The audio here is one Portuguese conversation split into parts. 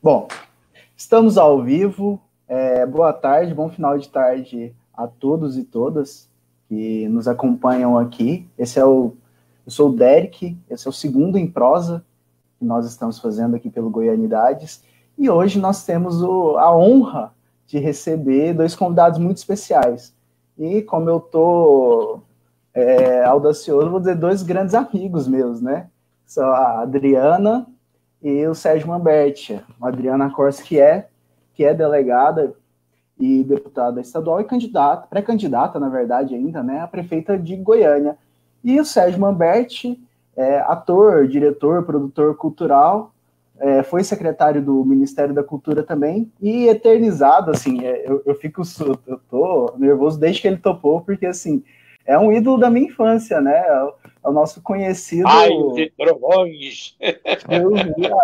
Bom, estamos ao vivo. Boa tarde, bom final de tarde a todos e todas que nos acompanham aqui. Eu sou o Derek, esse é o segundo Em Prosa que nós estamos fazendo aqui pelo Goianidades. E hoje nós temos a honra de receber dois convidados muito especiais. E como eu estou audacioso, vou dizer dois grandes amigos meus, né? São a Adriana e o Sérgio Mamberti. A Adriana Corsi, que é delegada e deputada estadual e pré-candidata, na verdade, ainda, né, a prefeita de Goiânia. E o Sérgio Mamberti, ator, diretor, produtor cultural, foi secretário do Ministério da Cultura também, e eternizado, assim, eu tô nervoso desde que ele topou, porque, assim, é um ídolo da minha infância, né? É o nosso conhecido... Raios e trovões! Eu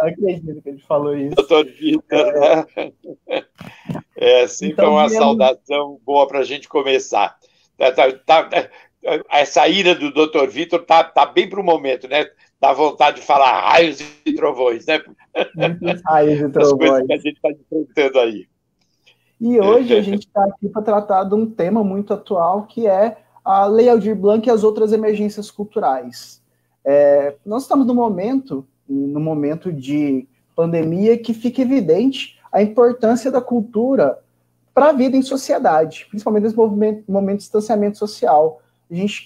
acredito que ele falou isso. Doutor Vitor, né? Sempre então, uma saudação boa para a gente começar. Essa ira do Dr. Vitor tá bem para o momento, né? Dá vontade de falar raios e trovões, né? Muitos raios e trovões. As coisas que a gente está enfrentando aí. E hoje a gente está aqui para tratar de um tema muito atual, que é a Lei Aldir Blanc e as outras emergências culturais. Nós estamos no momento de pandemia, que fica evidente a importância da cultura para a vida em sociedade, principalmente nesse momento de distanciamento social.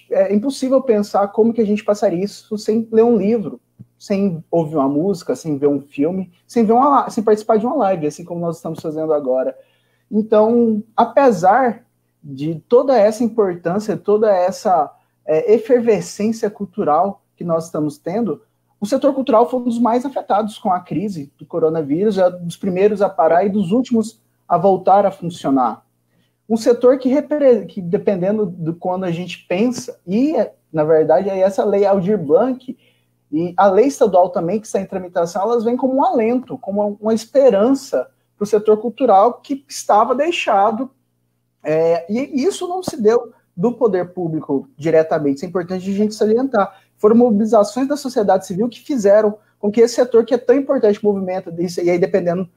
É impossível pensar como que a gente passaria isso sem ler um livro, sem ouvir uma música, sem ver um filme, sem participar de uma live, assim como nós estamos fazendo agora. Então, apesar de toda essa importância, toda essa efervescência cultural que nós estamos tendo, o setor cultural foi um dos mais afetados com a crise do coronavírus, é dos primeiros a parar e dos últimos a voltar a funcionar. Um setor que dependendo de quando a gente pensa, e, na verdade, é essa lei Aldir Blanc, e a lei estadual também, que está em tramitação, elas vêm como um alento, como uma esperança para o setor cultural que estava deixado, e isso não se deu do poder público diretamente, isso é importante a gente salientar. Foram mobilizações da sociedade civil que fizeram com que esse setor, que é tão importante, movimenta, e aí dependendo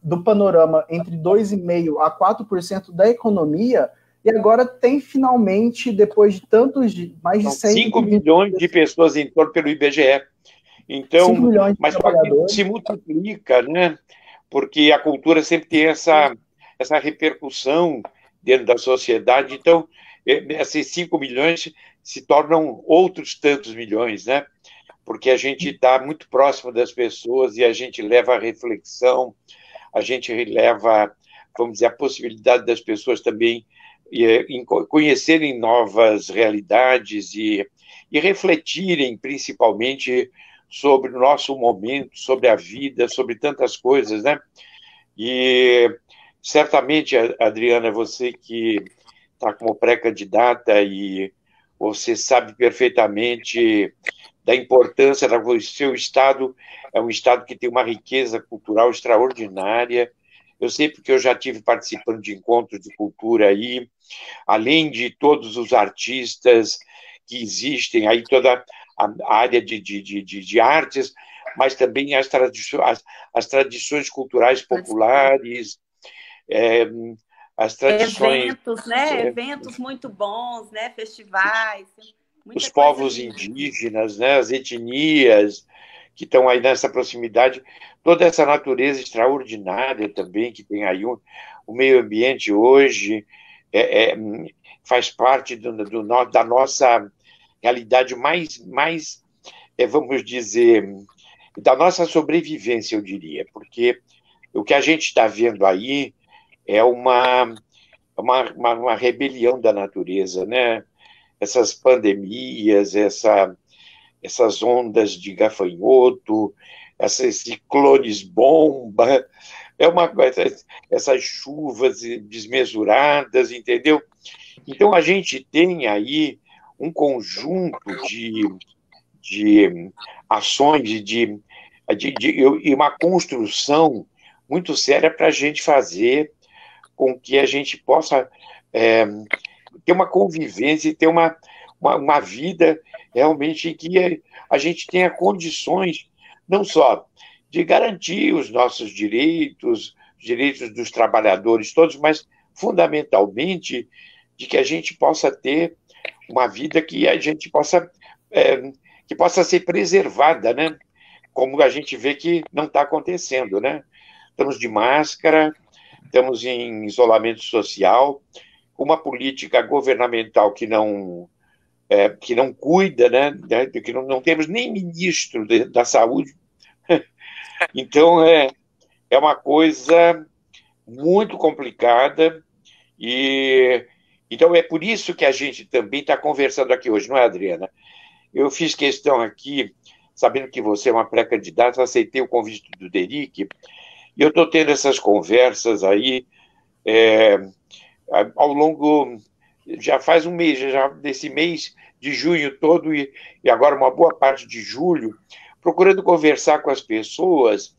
do panorama, entre 2,5% a 4% da economia, e agora tem finalmente, depois de mais de 5 milhões de pessoas em torno pelo IBGE. Então, 5 milhões de mas trabalhadores. Se multiplica, né? Porque a cultura sempre tem essa repercussão dentro da sociedade. Então, esses 5 milhões se tornam outros tantos milhões, né? Porque a gente está muito próximo das pessoas e a gente leva a reflexão, a gente leva, vamos dizer, a possibilidade das pessoas também conhecerem novas realidades e refletirem, principalmente, sobre o nosso momento, sobre a vida, sobre tantas coisas, né? E certamente, Adriana, você que está como pré-candidata e você sabe perfeitamente da importância do seu estado, é um estado que tem uma riqueza cultural extraordinária. Eu sei porque eu já tive participando de encontros de cultura aí, além de todos os artistas que existem aí, toda a área de artes, mas também as tradições culturais populares, as tradições... Eventos, né? Eventos muito bons, né? Festivais... Os povos indígenas, né, as etnias que estão aí nessa proximidade, toda essa natureza extraordinária também que tem aí. O meio ambiente hoje faz parte da nossa realidade mais vamos dizer, da nossa sobrevivência, eu diria, porque o que a gente está vendo aí é uma rebelião da natureza, né? Essas pandemias, essas ondas de gafanhoto, esses ciclones bomba, essas chuvas desmesuradas, entendeu? Então, a gente tem aí um conjunto de ações e uma construção muito séria para a gente fazer com que a gente possa ter uma convivência e ter uma vida realmente em que a gente tenha condições, não só de garantir os nossos direitos, os direitos dos trabalhadores todos, mas, fundamentalmente, de que a gente possa ter uma vida que a gente possa, que possa ser preservada, né? Como a gente vê que não está acontecendo, né? Estamos de máscara, estamos em isolamento social, uma política governamental que não cuida, né? Que não temos nem ministro da saúde. Então, é uma coisa muito complicada e então é por isso que a gente também está conversando aqui hoje, não é, Adriana? Eu fiz questão aqui, sabendo que você é uma pré-candidata, aceitei o convite do Deric, e eu estou tendo essas conversas aí ao longo, já faz um mês, já desse mês de junho todo e agora uma boa parte de julho, procurando conversar com as pessoas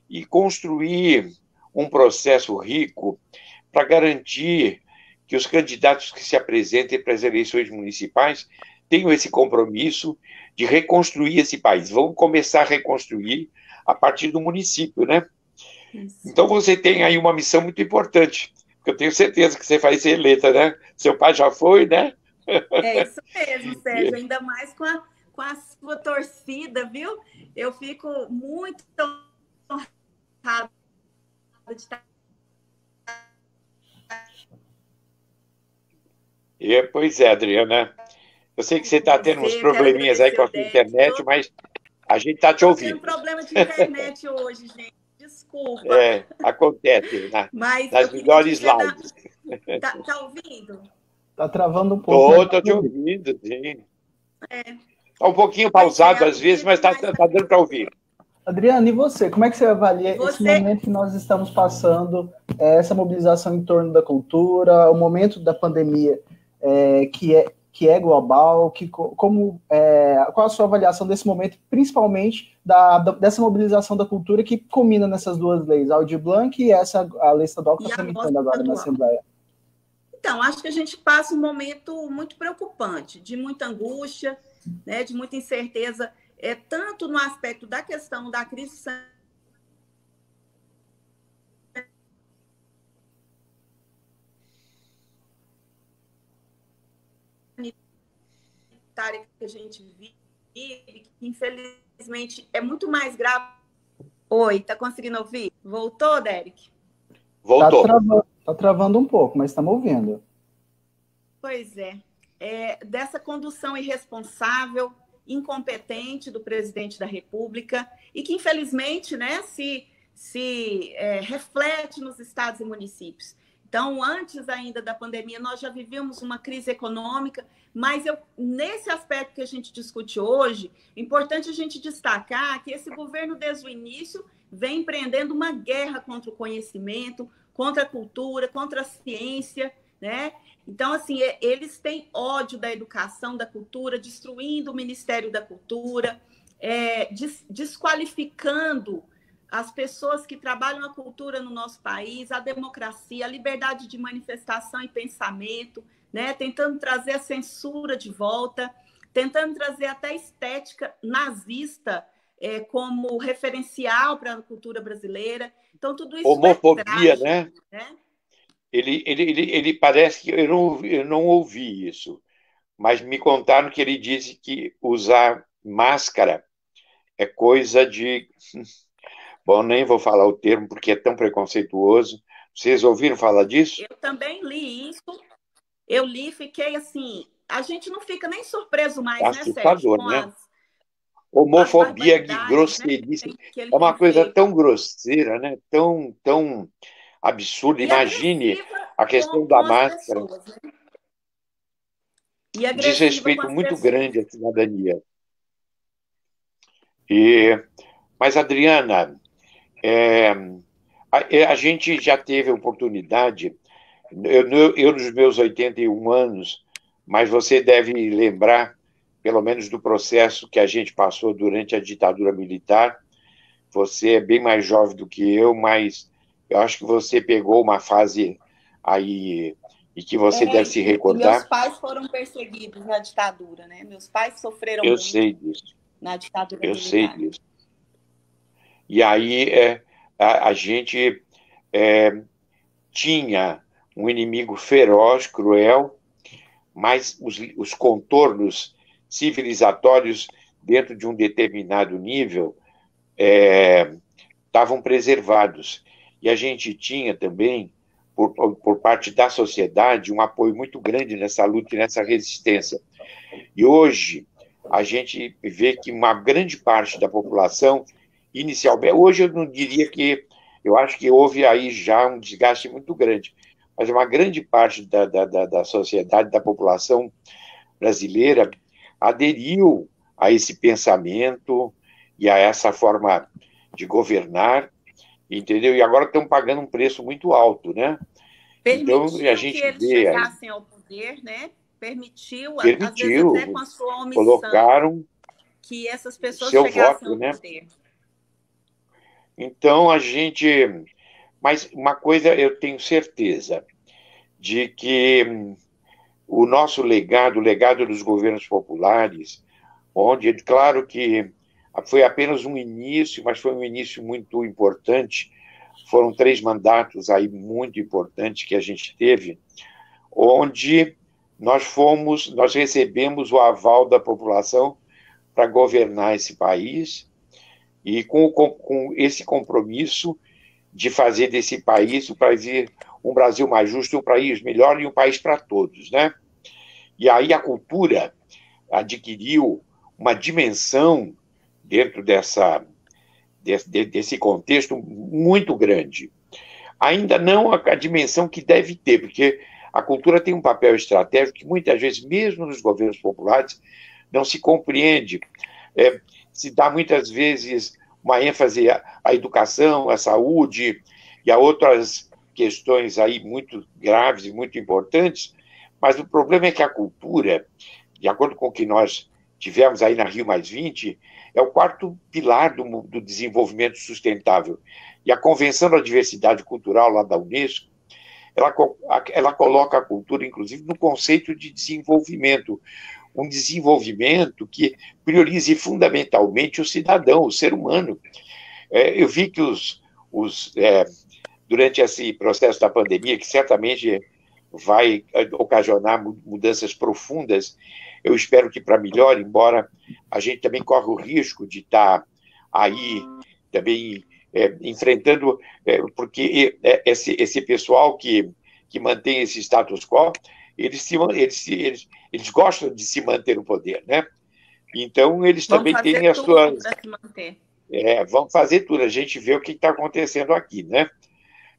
e construir um processo rico para garantir que os candidatos que se apresentem para as eleições municipais tenham esse compromisso de reconstruir esse país. Vamos começar a reconstruir a partir do município, né? Isso. Então você tem aí uma missão muito importante, porque eu tenho certeza que você vai ser eleita, né? Seu pai já foi, né? É isso mesmo, Sérgio, ainda mais com a sua torcida, viu? Eu fico muito honrada de estar. Pois é, Adriana. Eu sei que você está tendo uns probleminhas aí com a sua internet, mas a gente está te ouvindo. Estou tendo problema de internet hoje, gente. Desculpa. Acontece nas melhores lives. Tá ouvindo? Tá travando um pouco. Estou te ouvindo, sim. Está um pouquinho pausado às vezes, mas está dando para ouvir. Adriana, e você? Como é que você avalia esse momento que nós estamos passando, essa mobilização em torno da cultura, o momento da pandemia que é global, qual a sua avaliação desse momento, principalmente dessa mobilização da cultura que culmina nessas duas leis, a Aldir Blanc e a lei estadual que está tramitando agora na Assembleia? Então, acho que a gente passa um momento muito preocupante, de muita angústia, né, de muita incerteza, tanto no aspecto da questão da crise sanitária que a gente vive, que infelizmente é muito mais grave. Oi, tá conseguindo ouvir? Voltou, Derek? Voltou. Tá travando um pouco, mas estamos ouvindo. Pois dessa condução irresponsável, incompetente do presidente da República e que, infelizmente, né, se reflete nos estados e municípios. Então, antes ainda da pandemia, nós já vivíamos uma crise econômica, mas nesse aspecto que a gente discute hoje, é importante a gente destacar que esse governo, desde o início, vem empreendendo uma guerra contra o conhecimento, contra a cultura, contra a ciência, né? Então, assim, eles têm ódio da educação, da cultura, destruindo o Ministério da Cultura, desqualificando as pessoas que trabalham a cultura no nosso país, a democracia, a liberdade de manifestação e pensamento, né? Tentando trazer a censura de volta, tentando trazer até a estética nazista como referencial para a cultura brasileira. Então, tudo isso homofobia, né? Ele parece que eu não ouvi isso, mas me contaram que ele disse que usar máscara é coisa de... Bom, nem vou falar o termo porque é tão preconceituoso. Vocês ouviram falar disso? Eu também li isso. Eu li, fiquei assim... A gente não fica nem surpreso mais, assustador, né, Sérgio? Né? Homofobia, grosseiríssima. Né? É uma coisa tão grosseira, né? Tão absurda. Imagine a questão da máscara. Pessoas, né? Desrespeito muito grande à cidadania. Mas, Adriana, a gente já teve a oportunidade, eu nos meus 81 anos, mas você deve lembrar, pelo menos do processo que a gente passou durante a ditadura militar. Você é bem mais jovem do que eu, mas eu acho que você pegou uma fase aí e que você deve se recordar. Meus pais foram perseguidos na ditadura, né? Meus pais sofreram muito. Eu sei disso. Na ditadura militar. Eu sei disso. E aí a gente tinha um inimigo feroz, cruel, mas os contornos civilizatórios dentro de um determinado nível estavam preservados. E a gente tinha também, por parte da sociedade, um apoio muito grande nessa luta e nessa resistência. E hoje a gente vê que uma grande parte da população, inicialmente, hoje eu não diria que, eu acho que houve aí já um desgaste muito grande, mas uma grande parte da sociedade, da população brasileira, aderiu a esse pensamento e a essa forma de governar, entendeu? E agora estão pagando um preço muito alto, né? Permitiu então, a gente que eles chegassem ao poder, né? Permitiu, às vezes até com a sua omissão, colocaram que essas pessoas seu chegassem voto, ao poder. Né? Então, a gente... Mas uma coisa eu tenho certeza, de que o nosso legado, o legado dos governos populares, onde, claro que foi apenas um início, mas foi um início muito importante, foram 3 mandatos aí muito importantes que a gente teve, onde nós recebemos o aval da população para governar esse país, e com esse compromisso de fazer desse país um Brasil mais justo, um país melhor e um país para todos, né? E aí a cultura adquiriu uma dimensão dentro desse contexto muito grande. Ainda não a dimensão que deve ter, porque a cultura tem um papel estratégico que muitas vezes, mesmo nos governos populares, não se compreende. Se dá muitas vezes uma ênfase à educação, à saúde e a outras questões aí muito graves e muito importantes, mas o problema é que a cultura, de acordo com o que nós tivemos aí na Rio+20, é o 4º pilar do desenvolvimento sustentável. E a Convenção da Diversidade Cultural lá da Unesco, ela coloca a cultura, inclusive, no conceito de desenvolvimento, um desenvolvimento que priorize fundamentalmente o cidadão, o ser humano. Eu vi que durante esse processo da pandemia, que certamente vai ocasionar mudanças profundas, eu espero que para melhor, embora a gente também corra o risco de estar aí também enfrentando, porque esse pessoal que mantém esse status quo, eles gostam de se manter no poder, né? Então, eles também têm as suas... vão fazer tudo, a gente vê o que está acontecendo aqui, né?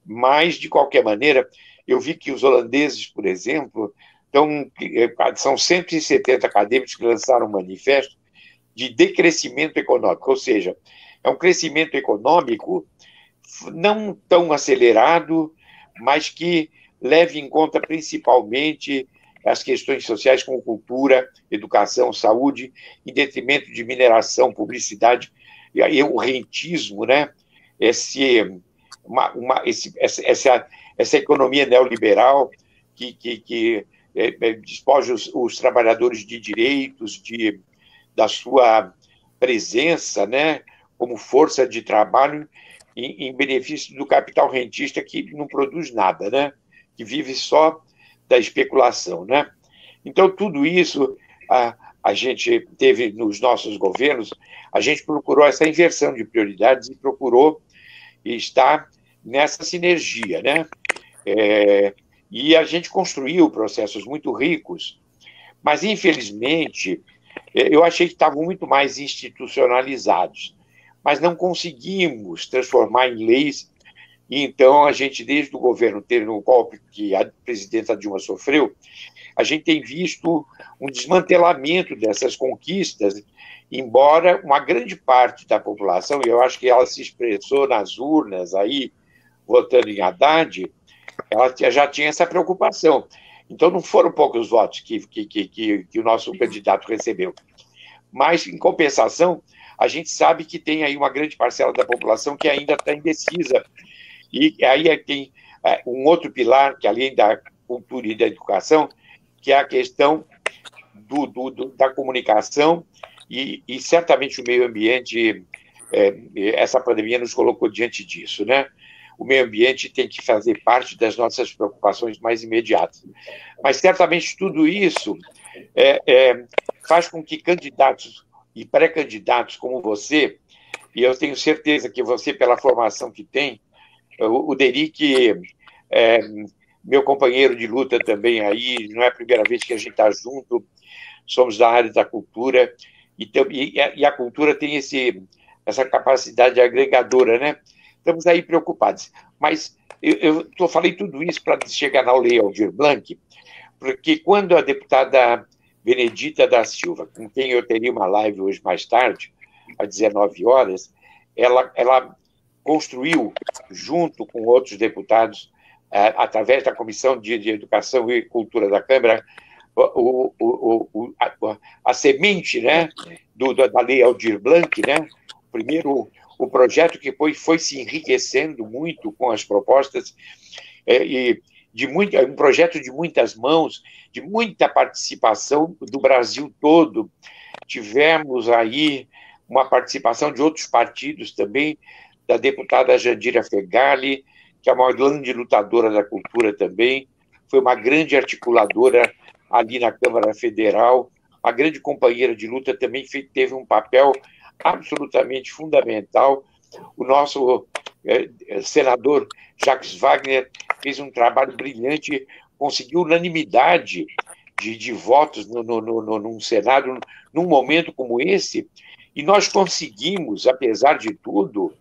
Mas, de qualquer maneira, eu vi que os holandeses, por exemplo, são 170 acadêmicos que lançaram um manifesto de decrescimento econômico, ou seja, é um crescimento econômico não tão acelerado, mas que leve em conta principalmente as questões sociais como cultura, educação, saúde, em detrimento de mineração, publicidade, e aí o rentismo, né? Essa economia neoliberal que despoja os trabalhadores de direitos, da sua presença, né, como força de trabalho em benefício do capital rentista que não produz nada, né, que vive só da especulação, né? Então, tudo isso a gente teve nos nossos governos, a gente procurou essa inversão de prioridades e procurou estar nessa sinergia, né? E a gente construiu processos muito ricos, mas, infelizmente, eu achei que estavam muito mais institucionalizados, mas não conseguimos transformar em leis, e então a gente, desde o governo ter no golpe que a presidenta Dilma sofreu, a gente tem visto um desmantelamento dessas conquistas, embora uma grande parte da população, e eu acho que ela se expressou nas urnas aí, votando em Haddad, ela já tinha essa preocupação. Então, não foram poucos votos que o nosso candidato recebeu. Mas, em compensação, a gente sabe que tem aí uma grande parcela da população que ainda está indecisa. E aí tem um outro pilar, que além da cultura e da educação, que é a questão da comunicação, e certamente o meio ambiente essa pandemia nos colocou diante disso, né? O meio ambiente tem que fazer parte das nossas preocupações mais imediatas. Mas, certamente, tudo isso faz com que candidatos e pré-candidatos como você, e eu tenho certeza que você, pela formação que tem, o Deric, meu companheiro de luta também aí, não é a primeira vez que a gente está junto, somos da área da cultura, e a cultura tem essa capacidade agregadora, né? Estamos aí preocupados. Mas eu falei tudo isso para chegar na Lei Aldir Blanc, porque quando a deputada Benedita da Silva, com quem eu teria uma live hoje mais tarde, às 19 horas, ela construiu, junto com outros deputados, através da Comissão de Educação e Cultura da Câmara, a semente, né, da Lei Aldir Blanc, né? Primeiro, o projeto que foi se enriquecendo muito com as propostas, um projeto de muitas mãos, de muita participação do Brasil todo. Tivemos aí uma participação de outros partidos também, da deputada Jandira Fegali, que é uma grande lutadora da cultura também, foi uma grande articuladora ali na Câmara Federal, uma grande companheira de luta, também teve um papel absolutamente fundamental. O nosso senador Jacques Wagner fez um trabalho brilhante, conseguiu unanimidade de votos num Senado, num momento como esse, e nós conseguimos, apesar de tudo,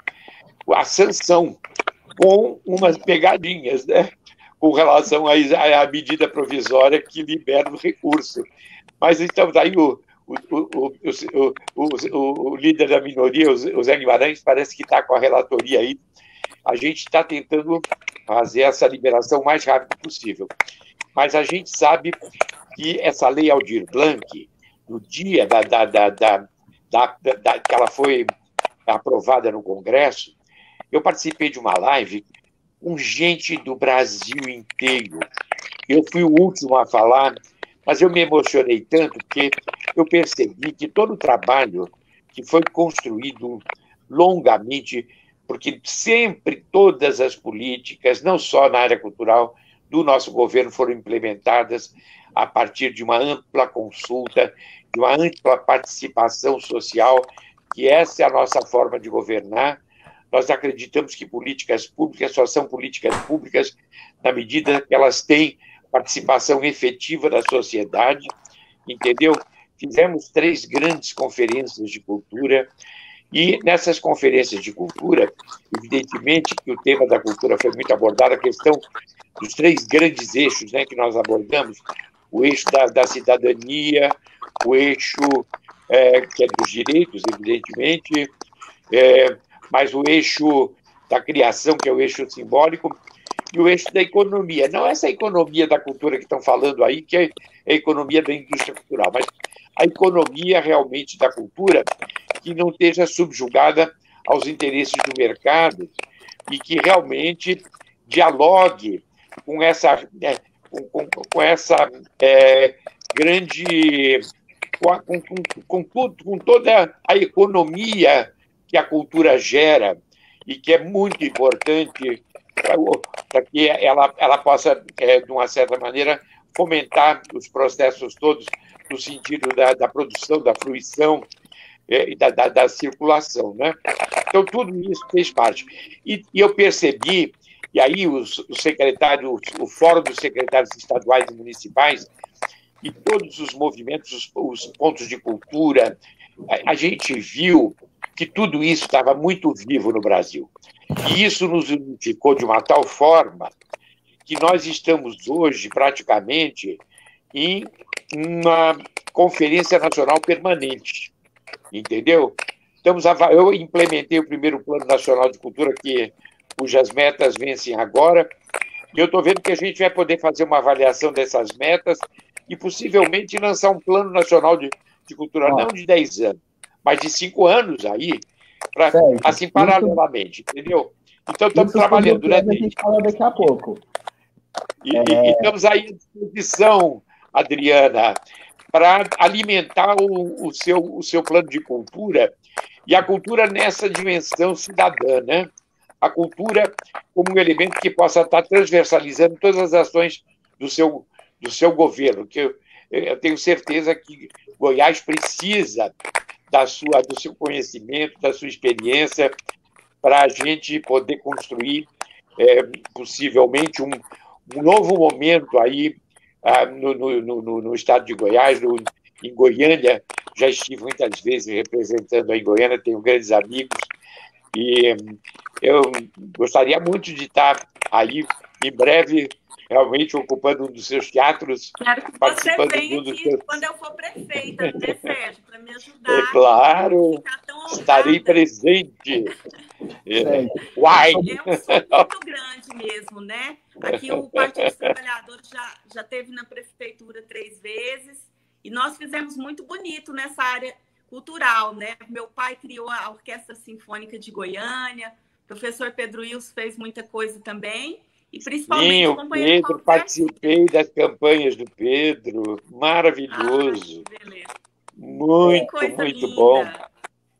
a sanção com umas pegadinhas, né? Com relação à medida provisória que libera o recurso. Mas então, daí o líder da minoria, o Zé Guimarães, parece que está com a relatoria aí. A gente está tentando fazer essa liberação o mais rápido possível. Mas a gente sabe que essa Lei Aldir Blanc, no dia que ela foi aprovada no Congresso, eu participei de uma live com gente do Brasil inteiro. Eu fui o último a falar, mas eu me emocionei tanto porque eu percebi que todo o trabalho que foi construído longamente, porque sempre todas as políticas, não só na área cultural, do nosso governo foram implementadas a partir de uma ampla consulta, de uma ampla participação social, que essa é a nossa forma de governar. Nós acreditamos que políticas públicas só são políticas públicas na medida que elas têm participação efetiva da sociedade, entendeu? Fizemos 3 grandes conferências de cultura, e nessas conferências de cultura, evidentemente que o tema da cultura foi muito abordado, a questão dos 3 grandes eixos, né, que nós abordamos, o eixo da cidadania, o eixo que é dos direitos, evidentemente, mas o eixo da criação, que é o eixo simbólico, e o eixo da economia. Não essa economia da cultura que estão falando aí, que é a economia da indústria cultural, mas a economia realmente da cultura que não esteja subjugada aos interesses do mercado e que realmente dialogue com essa, com essa grande... com toda a economia que a cultura gera e que é muito importante para que ela possa, de uma certa maneira, fomentar os processos todos no sentido da produção, da fruição e da circulação, né? Então, tudo isso fez parte. E eu percebi, e aí o Fórum dos Secretários Estaduais e Municipais, e todos os movimentos, os pontos de cultura, a gente viu que tudo isso estava muito vivo no Brasil. E isso nos unificou de uma tal forma que nós estamos hoje, praticamente, em uma conferência nacional permanente, entendeu? Eu implementei o primeiro Plano Nacional de Cultura, cujas metas vencem agora, e eu estou vendo que a gente vai poder fazer uma avaliação dessas metas e possivelmente lançar um Plano Nacional de Cultura, não de 10 anos, mas de 5 anos aí, assim, paralelamente, entendeu? Então, estamos trabalhando, né? A gente fala daqui a pouco. E estamos aí à disposição, Adriana, para alimentar o seu plano de cultura E a cultura nessa dimensão cidadã, né? A cultura como um elemento que possa estar transversalizando todas as ações do seu governo, que eu tenho certeza que Goiás precisa do seu conhecimento, da sua experiência, para a gente poder construir, possivelmente, um novo momento aí no estado de Goiás, em Goiânia. Já estive muitas vezes representando aí Goiânia, tenho grandes amigos, e eu gostaria muito de estar aí, em breve, realmente ocupando um dos seus teatros. Quero que você venha aqui quando eu for prefeita, né, Sérgio? Para me ajudar. É claro, estarei presente. Uai! É um sonho muito grande mesmo, né? Aqui o Partido dos Trabalhadores já esteve na prefeitura 3 vezes e nós fizemos muito bonito nessa área cultural, né? Meu pai criou a Orquestra Sinfônica de Goiânia, o professor Pedro Wilson fez muita coisa também. E principalmente o Pedro, participei das campanhas do Pedro, maravilhoso. Beleza. Muito, muito bom.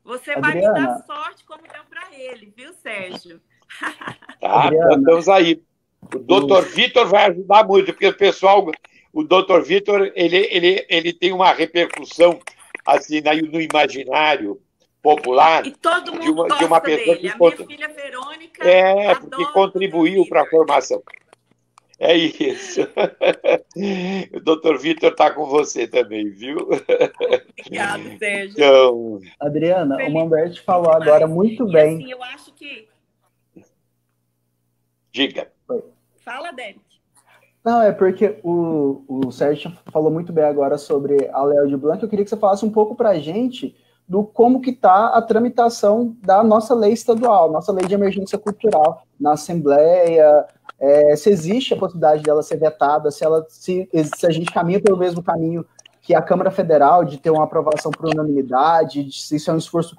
Você vai me dar sorte como deu para ele, viu, Sérgio? Tá, estamos aí. O doutor Vitor vai ajudar muito, porque o doutor Vitor, ele tem uma repercussão assim, no imaginário popular. E todo mundo gosta de uma pessoa dele. Que minha filha Verônica porque contribuiu para a formação. É isso. O doutor Vitor está com você também, viu? Obrigado, Sérgio. Então, Adriana, o Mamberti falou agora muito bem. Assim, eu acho que... Diga. Fala, Derek. Não, é porque o Sérgio falou muito bem agora sobre a Lei Aldir Blanc. Eu queria que você falasse um pouco para a gente do como que está a tramitação da nossa lei estadual, nossa lei de emergência cultural na Assembleia, se existe a possibilidade dela ser vetada, se a gente caminha pelo mesmo caminho que a Câmara Federal, de ter uma aprovação por unanimidade, se isso é um esforço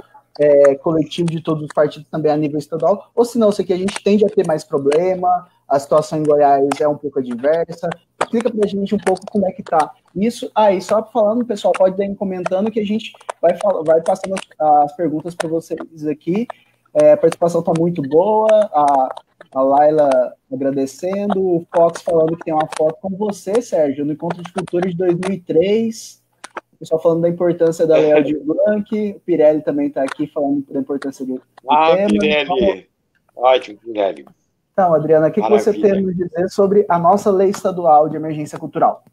coletivo de todos os partidos também a nível estadual, ou se não, se aqui a gente tende a ter mais problema, a situação em Goiás é um pouco adversa. Explica para a gente um pouco como é que está isso. E só falando, pessoal, pode ir comentando que a gente vai passando as perguntas para vocês aqui. A participação está muito boa, a Laila agradecendo, o Fox falando que tem uma foto com você, Sérgio, no Encontro de Cultura de 2003, o pessoal falando da importância da Lei Aldir Blanc, o Pirelli também está aqui falando da importância do tema. Pirelli, ótimo, Pirelli. Então, Adriana, o que você tem a nos dizer sobre a nossa lei estadual de emergência cultural?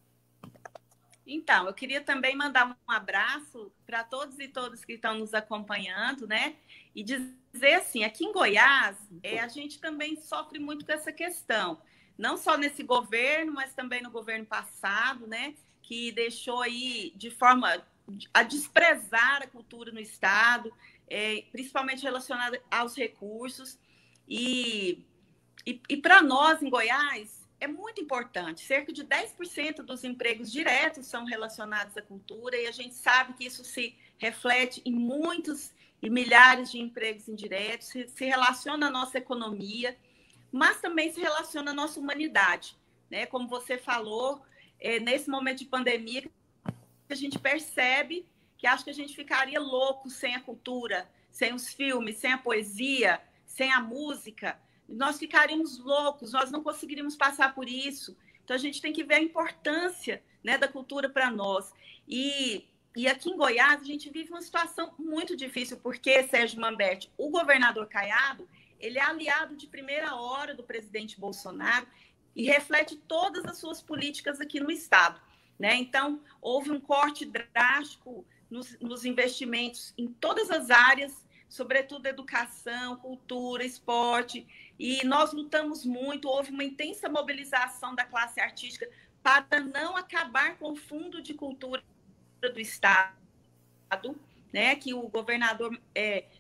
Então, eu queria também mandar um abraço para todos e todas que estão nos acompanhando, né? E dizer assim, aqui em Goiás, a gente também sofre muito com essa questão. Não só nesse governo, mas também no governo passado, né? Que deixou aí de forma a desprezar a cultura no Estado, principalmente relacionada aos recursos. E para nós, em Goiás, é muito importante. Cerca de 10% dos empregos diretos são relacionados à cultura e a gente sabe que isso se reflete em muitos e milhares de empregos indiretos, se relaciona à nossa economia, mas também se relaciona à nossa humanidade, né? Como você falou, nesse momento de pandemia, a gente percebe que acho que a gente ficaria louco sem a cultura, sem os filmes, sem a poesia, sem a música. Nós ficaríamos loucos, nós não conseguiríamos passar por isso. Então, a gente tem que ver a importância, né, da cultura para nós. E aqui em Goiás, a gente vive uma situação muito difícil, porque, Sérgio Mamberti, o governador Caiado, ele é aliado de primeira hora do presidente Bolsonaro e reflete todas as suas políticas aqui no Estado, né? Então, houve um corte drástico nos investimentos em todas as áreas, sobretudo educação, cultura, esporte, e nós lutamos muito, houve uma intensa mobilização da classe artística para não acabar com o Fundo de Cultura do Estado, né, que o governador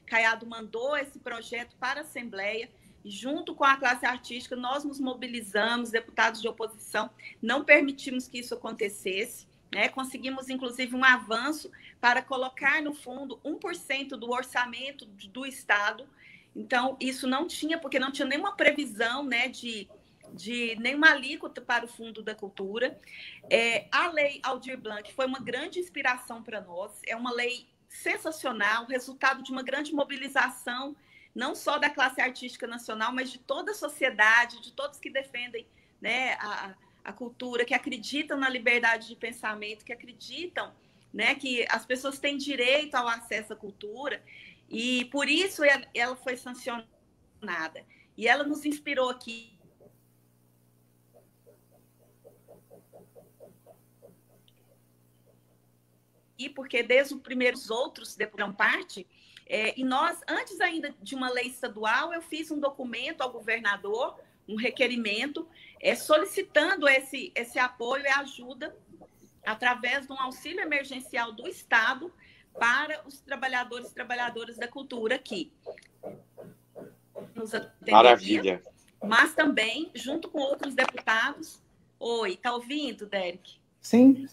Caiado mandou esse projeto para a Assembleia, e junto com a classe artística nós nos mobilizamos, deputados de oposição, não permitimos que isso acontecesse, né? Conseguimos, inclusive, um avanço para colocar no fundo 1% do orçamento do Estado. Então, isso não tinha, porque não tinha nenhuma previsão, né, de nenhuma alíquota para o Fundo da Cultura. A Lei Aldir Blanc foi uma grande inspiração para nós. É uma lei sensacional, resultado de uma grande mobilização, não só da classe artística nacional, mas de toda a sociedade, de todos que defendem, né, a cultura, que acreditam na liberdade de pensamento, que acreditam, né, que as pessoas têm direito ao acesso à cultura, e por isso ela foi sancionada. E ela nos inspirou aqui. Porque desde o primeiro os outros deram parte, e nós, antes ainda de uma lei estadual, eu fiz um documento ao governador, um requerimento, solicitando esse apoio e ajuda através de um auxílio emergencial do Estado para os trabalhadores e trabalhadoras da cultura aqui. Maravilha. Mas também, junto com outros deputados. Oi, está ouvindo, Derek? Sim,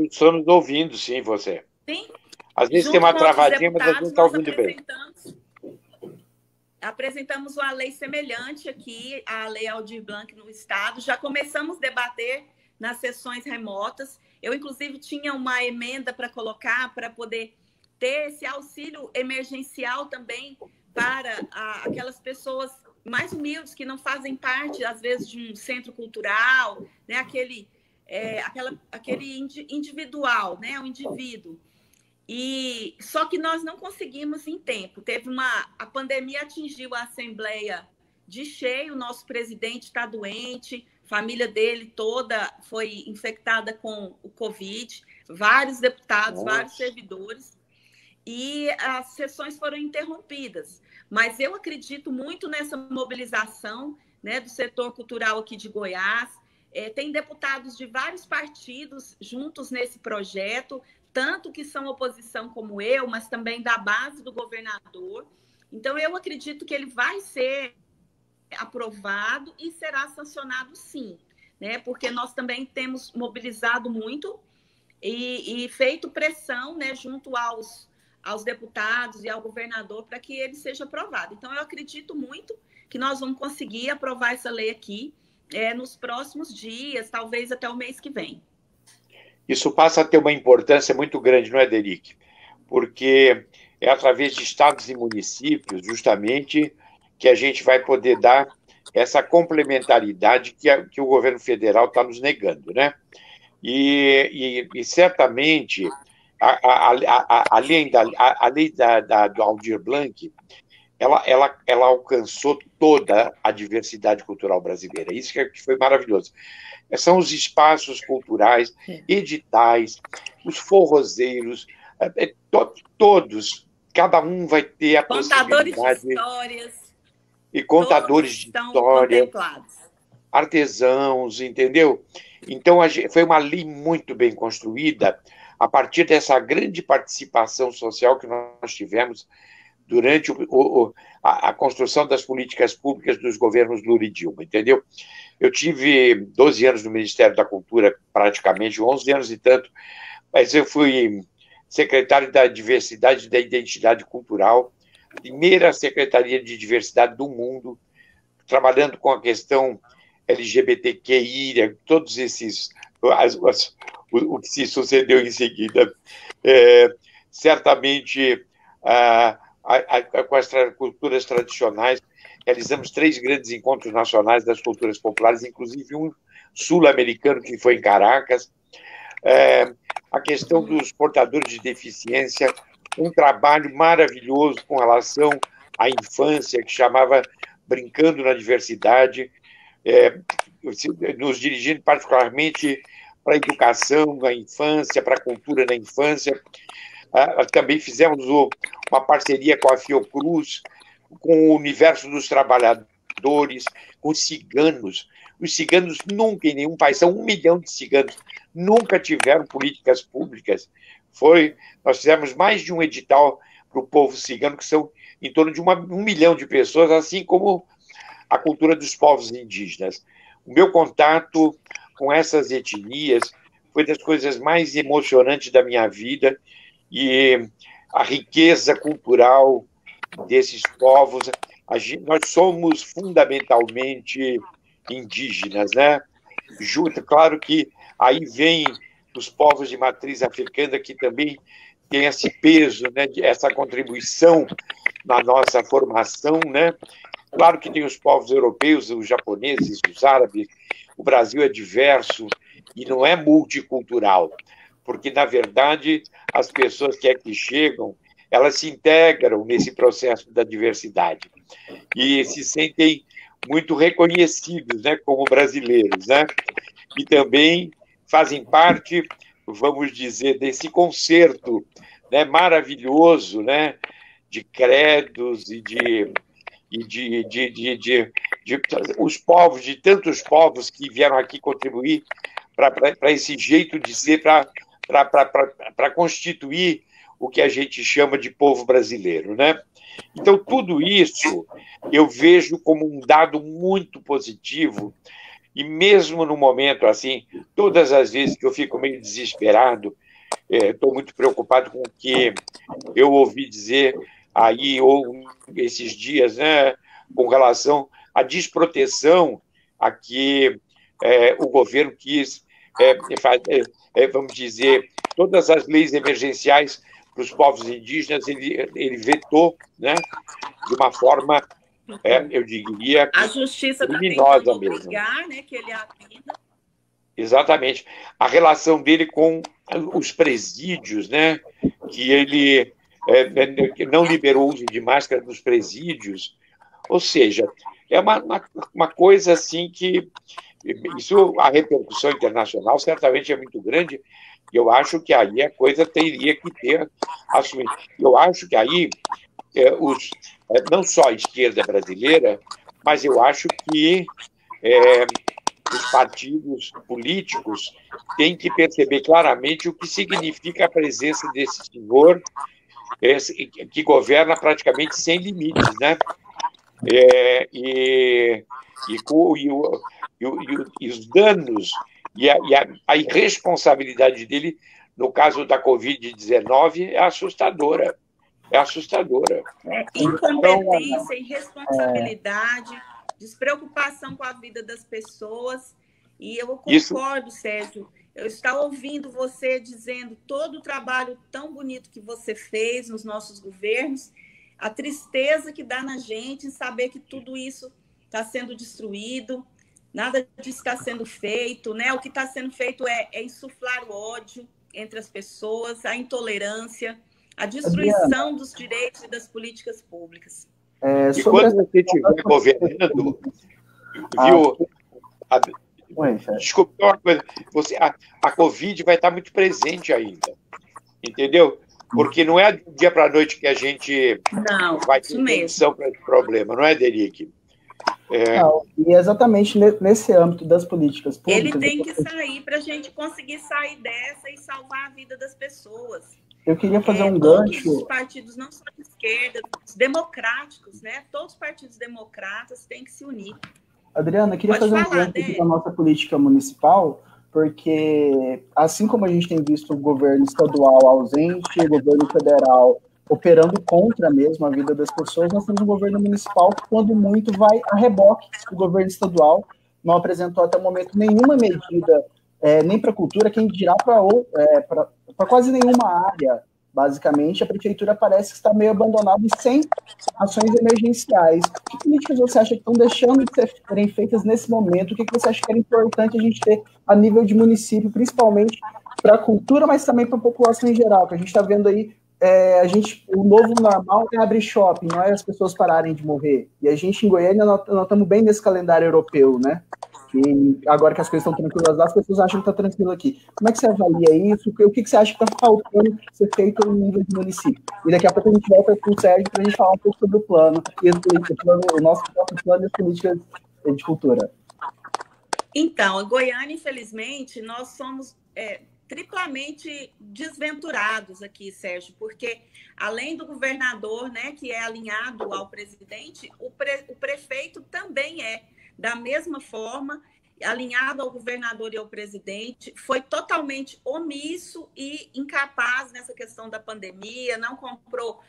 estamos ouvindo, sim, você. Sim. Às vezes tem uma travadinha, mas a gente está ouvindo bem. Apresentamos uma lei semelhante aqui, a Lei Aldir Blanc no Estado. Já começamos a debater nas sessões remotas. Eu, inclusive, tinha uma emenda para colocar, para poder ter esse auxílio emergencial também para aquelas pessoas mais humildes que não fazem parte, às vezes, de um centro cultural, né? Aquele individual, né? Um indivíduo. E só que nós não conseguimos em tempo. A pandemia atingiu a Assembleia de cheio, o nosso presidente está doente, a família dele toda foi infectada com o Covid, vários deputados, vários servidores, e as sessões foram interrompidas. Mas eu acredito muito nessa mobilização, né, do setor cultural aqui de Goiás. Tem deputados de vários partidos juntos nesse projeto, tanto que são oposição como eu, mas também da base do governador. Então, eu acredito que ele vai ser aprovado e será sancionado, sim, né? Porque nós também temos mobilizado muito e feito pressão, né, junto aos deputados e ao governador para que ele seja aprovado. Então, eu acredito muito que nós vamos conseguir aprovar essa lei aqui nos próximos dias, talvez até o mês que vem. Isso passa a ter uma importância muito grande, não é, Deric? Porque é através de estados e municípios, justamente, que a gente vai poder dar essa complementaridade que o governo federal está nos negando, né? E certamente, a lei do Aldir Blanc, ela alcançou toda a diversidade cultural brasileira. Isso que foi maravilhoso. São os espaços culturais, editais, os forrozeiros, todos, cada um vai ter a possibilidade... Contadores de histórias. E contadores de história, artesãos, entendeu? Então, foi uma lei muito bem construída a partir dessa grande participação social que nós tivemos durante a construção das políticas públicas dos governos Lula e Dilma, entendeu? Eu tive 12 anos no Ministério da Cultura, praticamente, 11 anos e tanto, mas eu fui secretário da Diversidade e da Identidade Cultural, primeira secretaria de diversidade do mundo, trabalhando com a questão LGBTQI, todos esses, o que se sucedeu em seguida. Certamente, com as culturas tradicionais, realizamos 3 grandes encontros nacionais das culturas populares, inclusive um sul-americano que foi em Caracas. A questão dos portadores de deficiência, um trabalho maravilhoso com relação à infância, que chamava Brincando na Diversidade, nos dirigindo particularmente para a educação na infância, para a cultura na infância. Também fizemos uma parceria com a Fiocruz, com o Universo dos Trabalhadores, com os ciganos. Os ciganos nunca, em nenhum país, são 1 milhão de ciganos, nunca tiveram políticas públicas. Nós fizemos mais de um edital para o povo cigano, que são em torno de 1 milhão de pessoas, assim como a cultura dos povos indígenas. O meu contato com essas etnias foi das coisas mais emocionantes da minha vida, e a riqueza cultural desses povos. Nós somos fundamentalmente indígenas, né? Claro que aí vem os povos de matriz africana, que também tem esse peso, né, essa contribuição na nossa formação, né? Claro que tem os povos europeus, os japoneses, os árabes. O Brasil é diverso e não é multicultural, porque, na verdade, as pessoas que aqui chegam, elas se integram nesse processo da diversidade e se sentem muito reconhecidos, né, como brasileiros, né? E também fazem parte, vamos dizer, desse concerto, né, maravilhoso, né, de credos e de os povos, de tantos povos que vieram aqui contribuir para esse jeito de ser, para constituir o que a gente chama de povo brasileiro, né? Então, tudo isso eu vejo como um dado muito positivo, e mesmo no momento assim, todas as vezes que eu fico meio desesperado, estou muito preocupado com o que eu ouvi dizer aí, ou esses dias, né, com relação à desproteção a que o governo quis, vamos dizer, todas as leis emergenciais para os povos indígenas, ele vetou, né, de uma forma, eu diria, a justiça criminosa está tentando mesmo. obrigar, né, que ele atenda. Exatamente. A relação dele com os presídios, né, que ele não liberou o uso de máscara nos presídios. Ou seja, é uma coisa assim que isso, a repercussão internacional certamente é muito grande, e eu acho que aí a coisa teria que ter assumido. Eu acho que aí não só a esquerda brasileira, mas eu acho que os partidos políticos têm que perceber claramente o que significa a presença desse senhor que governa praticamente sem limites, né? E os danos e a irresponsabilidade dele, no caso da Covid-19, é assustadora. É assustadora. Incompetência, irresponsabilidade, despreocupação com a vida das pessoas. E eu concordo, Sérgio. Eu estava ouvindo você dizendo todo o trabalho tão bonito que você fez nos nossos governos, a tristeza que dá na gente em saber que tudo isso está sendo destruído, nada disso está sendo feito, né? O que está sendo feito é insuflar o ódio entre as pessoas, a intolerância, a destruição dos direitos e das políticas públicas. E quando você estiver governando, viu? Desculpa uma coisa, a Covid vai estar muito presente ainda, entendeu? Porque não é de um dia para a noite que a gente vai ter solução para esse problema, não é, Derick? Não, e exatamente nesse âmbito das políticas públicas... Ele tem que sair para a gente conseguir sair dessa e salvar a vida das pessoas. Eu queria fazer um gancho... Todos os partidos, não só de esquerda, os democráticos, né? Todos os partidos democratas têm que se unir. Adriana, eu queria fazer um gancho aqui da nossa política municipal, porque assim como a gente tem visto o governo estadual ausente, o governo federal operando contra mesmo a vida das pessoas, nós temos um governo municipal que, quando muito, vai a reboque do governo estadual, não apresentou até o momento nenhuma medida, nem para a cultura, quem dirá para quase nenhuma área. Basicamente, a prefeitura parece que está meio abandonada e sem ações emergenciais. Que políticas você acha que estão deixando de serem feitas nesse momento? O que você acha que era importante a gente ter a nível de município, principalmente para a cultura, mas também para a população em geral? Que a gente está vendo aí, o novo normal é abrir shopping, não é as pessoas pararem de morrer. E a gente, em Goiânia, nós estamos bem nesse calendário europeu, né? E agora que as coisas estão tranquilas lá, as pessoas acham que está tranquilo aqui. Como é que você avalia isso? O que você acha que está faltando ser feito no nível de município? E daqui a pouco a gente volta com o Sérgio para a gente falar um pouco sobre o plano, o nosso próprio plano e as políticas de cultura. Então, em Goiânia, infelizmente, nós somos triplamente desventurados aqui, Sérgio, porque além do governador, né, que é alinhado ao presidente, o prefeito também da mesma forma, alinhado ao governador e ao presidente, foi totalmente omisso e incapaz nessa questão da pandemia, não comprou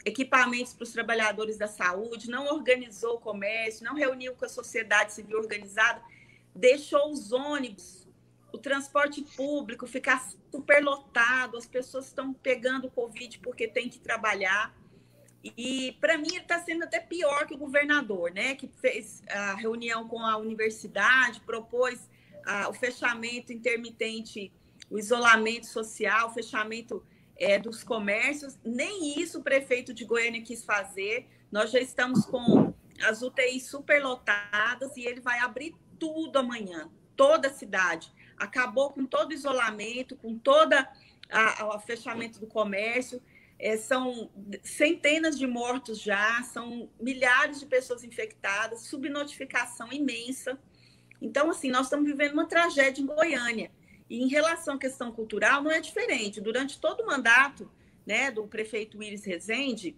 equipamentos para os trabalhadores da saúde, não organizou o comércio, não reuniu com a sociedade civil organizada, deixou os ônibus o transporte público ficar superlotado, as pessoas estão pegando Covid porque tem que trabalhar. E, para mim, ele está sendo até pior que o governador, né? Que fez a reunião com a universidade, propôs o fechamento intermitente, o isolamento social, o fechamento dos comércios. Nem isso o prefeito de Goiânia quis fazer. Nós já estamos com as UTIs superlotadas e ele vai abrir tudo amanhã, toda a cidade. Acabou com todo o isolamento, com todo o fechamento do comércio. São centenas de mortos já, são milhares de pessoas infectadas, subnotificação imensa. Então, assim, nós estamos vivendo uma tragédia em Goiânia. E em relação à questão cultural, não é diferente. Durante todo o mandato, né, do prefeito Willis Rezende,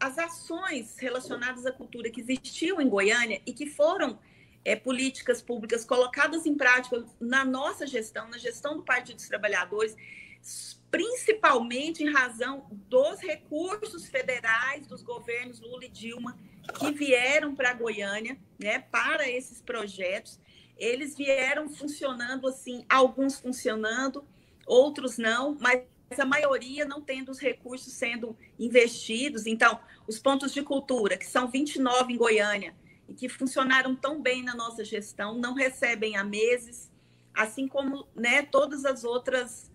as ações relacionadas à cultura que existiam em Goiânia e que foram políticas públicas colocadas em prática na nossa gestão, na gestão do Partido dos Trabalhadores, principalmente em razão dos recursos federais dos governos Lula e Dilma que vieram para Goiânia, né, para esses projetos. Eles vieram funcionando assim, alguns funcionando, outros não, mas a maioria não tendo os recursos sendo investidos. Então, os pontos de cultura, que são 29 em Goiânia, e que funcionaram tão bem na nossa gestão, não recebem há meses, assim como, né, todas as outras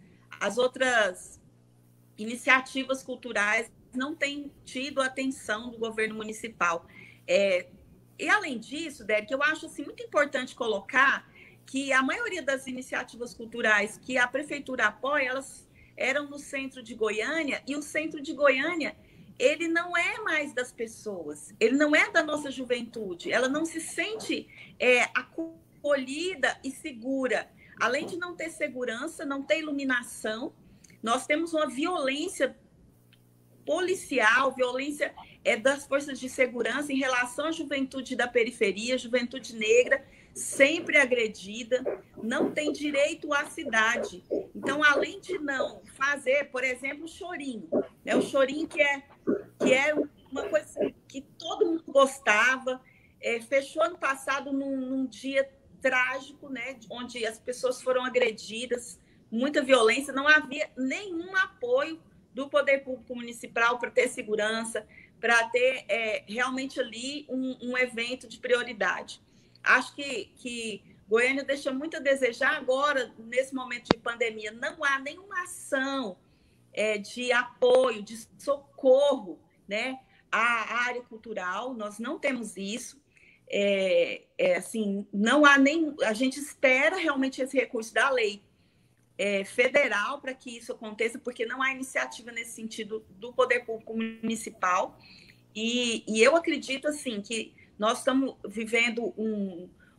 iniciativas culturais não têm tido a atenção do governo municipal. E, além disso, Derek, eu acho assim, muito importante colocar que a maioria das iniciativas culturais que a prefeitura apoia, elas eram no centro de Goiânia, e o centro de Goiânia, ele não é mais das pessoas, ele não é da nossa juventude, ela não se sente acolhida e segura. Além de não ter segurança, não ter iluminação, nós temos uma violência policial, violência das forças de segurança em relação à juventude da periferia, juventude negra, sempre agredida, não tem direito à cidade. Então, além de não fazer, por exemplo, o chorinho, né? O chorinho que é uma coisa que todo mundo gostava, fechou ano passado num dia trágico, né, onde as pessoas foram agredidas, muita violência, não havia nenhum apoio do poder público municipal para ter segurança, para ter realmente ali um evento de prioridade. Acho que Goiânia deixa muito a desejar agora, nesse momento de pandemia. Não há nenhuma ação de apoio, de socorro, né, à área cultural, nós não temos isso. Assim, não há nem... A gente espera realmente esse recurso da lei federal para que isso aconteça, porque não há iniciativa nesse sentido do poder público municipal. E eu acredito assim, que nós estamos vivendo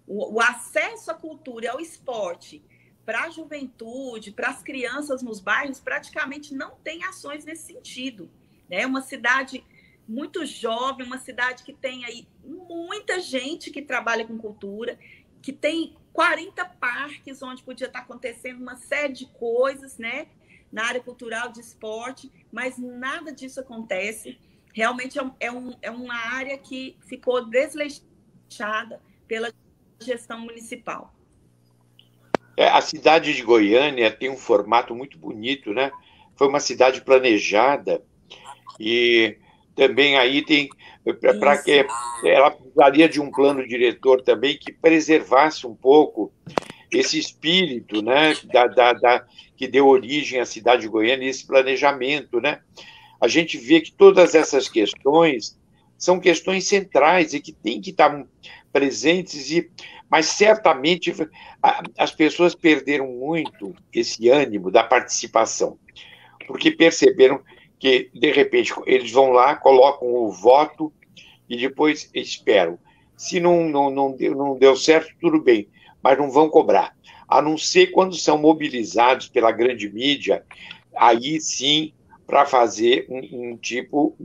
o acesso à cultura e ao esporte para a juventude, para as crianças nos bairros, praticamente não tem ações nesse sentido. É uma cidade muito jovem, uma cidade que tem aí muita gente que trabalha com cultura, que tem 40 parques onde podia estar acontecendo uma série de coisas, né, na área cultural, de esporte, mas nada disso acontece. Realmente é uma área que ficou desleixada pela gestão municipal. A cidade de Goiânia tem um formato muito bonito, né? Foi uma cidade planejada e também aí tem, para que ela precisaria de um plano diretor também que preservasse um pouco esse espírito, né, que deu origem à cidade de Goiânia, esse planejamento, né? A gente vê que todas essas questões são questões centrais e que têm que estar presentes, mas certamente as pessoas perderam muito esse ânimo da participação, porque perceberam que, de repente, eles vão lá, colocam o voto e depois esperam. Se não deu certo, tudo bem, mas não vão cobrar. A não ser quando são mobilizados pela grande mídia, aí sim, para fazer um tipo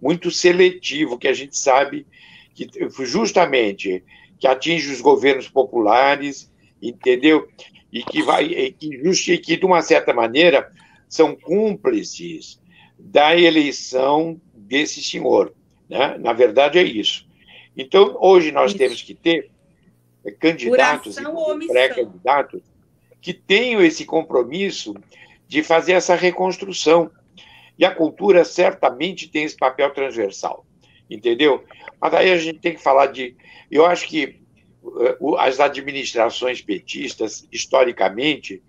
muito seletivo, que a gente sabe que justamente que atinge os governos populares, entendeu? E que de uma certa maneira, são cúmplices da eleição desse senhor, né? Na verdade, é isso. Então, hoje nós temos que ter candidatos e pré-candidatos que tenham esse compromisso de fazer essa reconstrução. E a cultura certamente tem esse papel transversal, entendeu? Mas aí a gente tem que falar de... Eu acho que as administrações petistas, historicamente,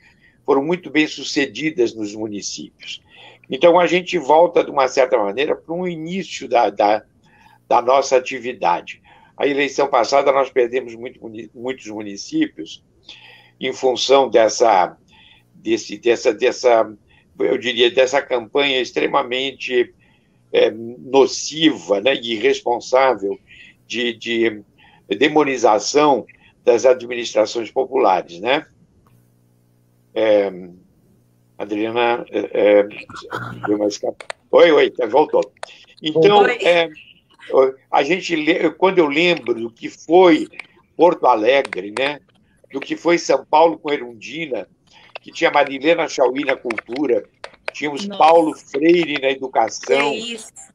foram muito bem sucedidas nos municípios. Então, a gente volta, de uma certa maneira, para um início da nossa atividade. A eleição passada, nós perdemos muitos municípios em função eu diria, dessa campanha extremamente nociva, né, e irresponsável de demonização das administrações populares, né? Adriana, oi, voltou. Então, quando eu lembro do que foi Porto Alegre, né, do que foi São Paulo com Erundina, que tinha Marilena Chauí na cultura, tínhamos Paulo Freire na educação,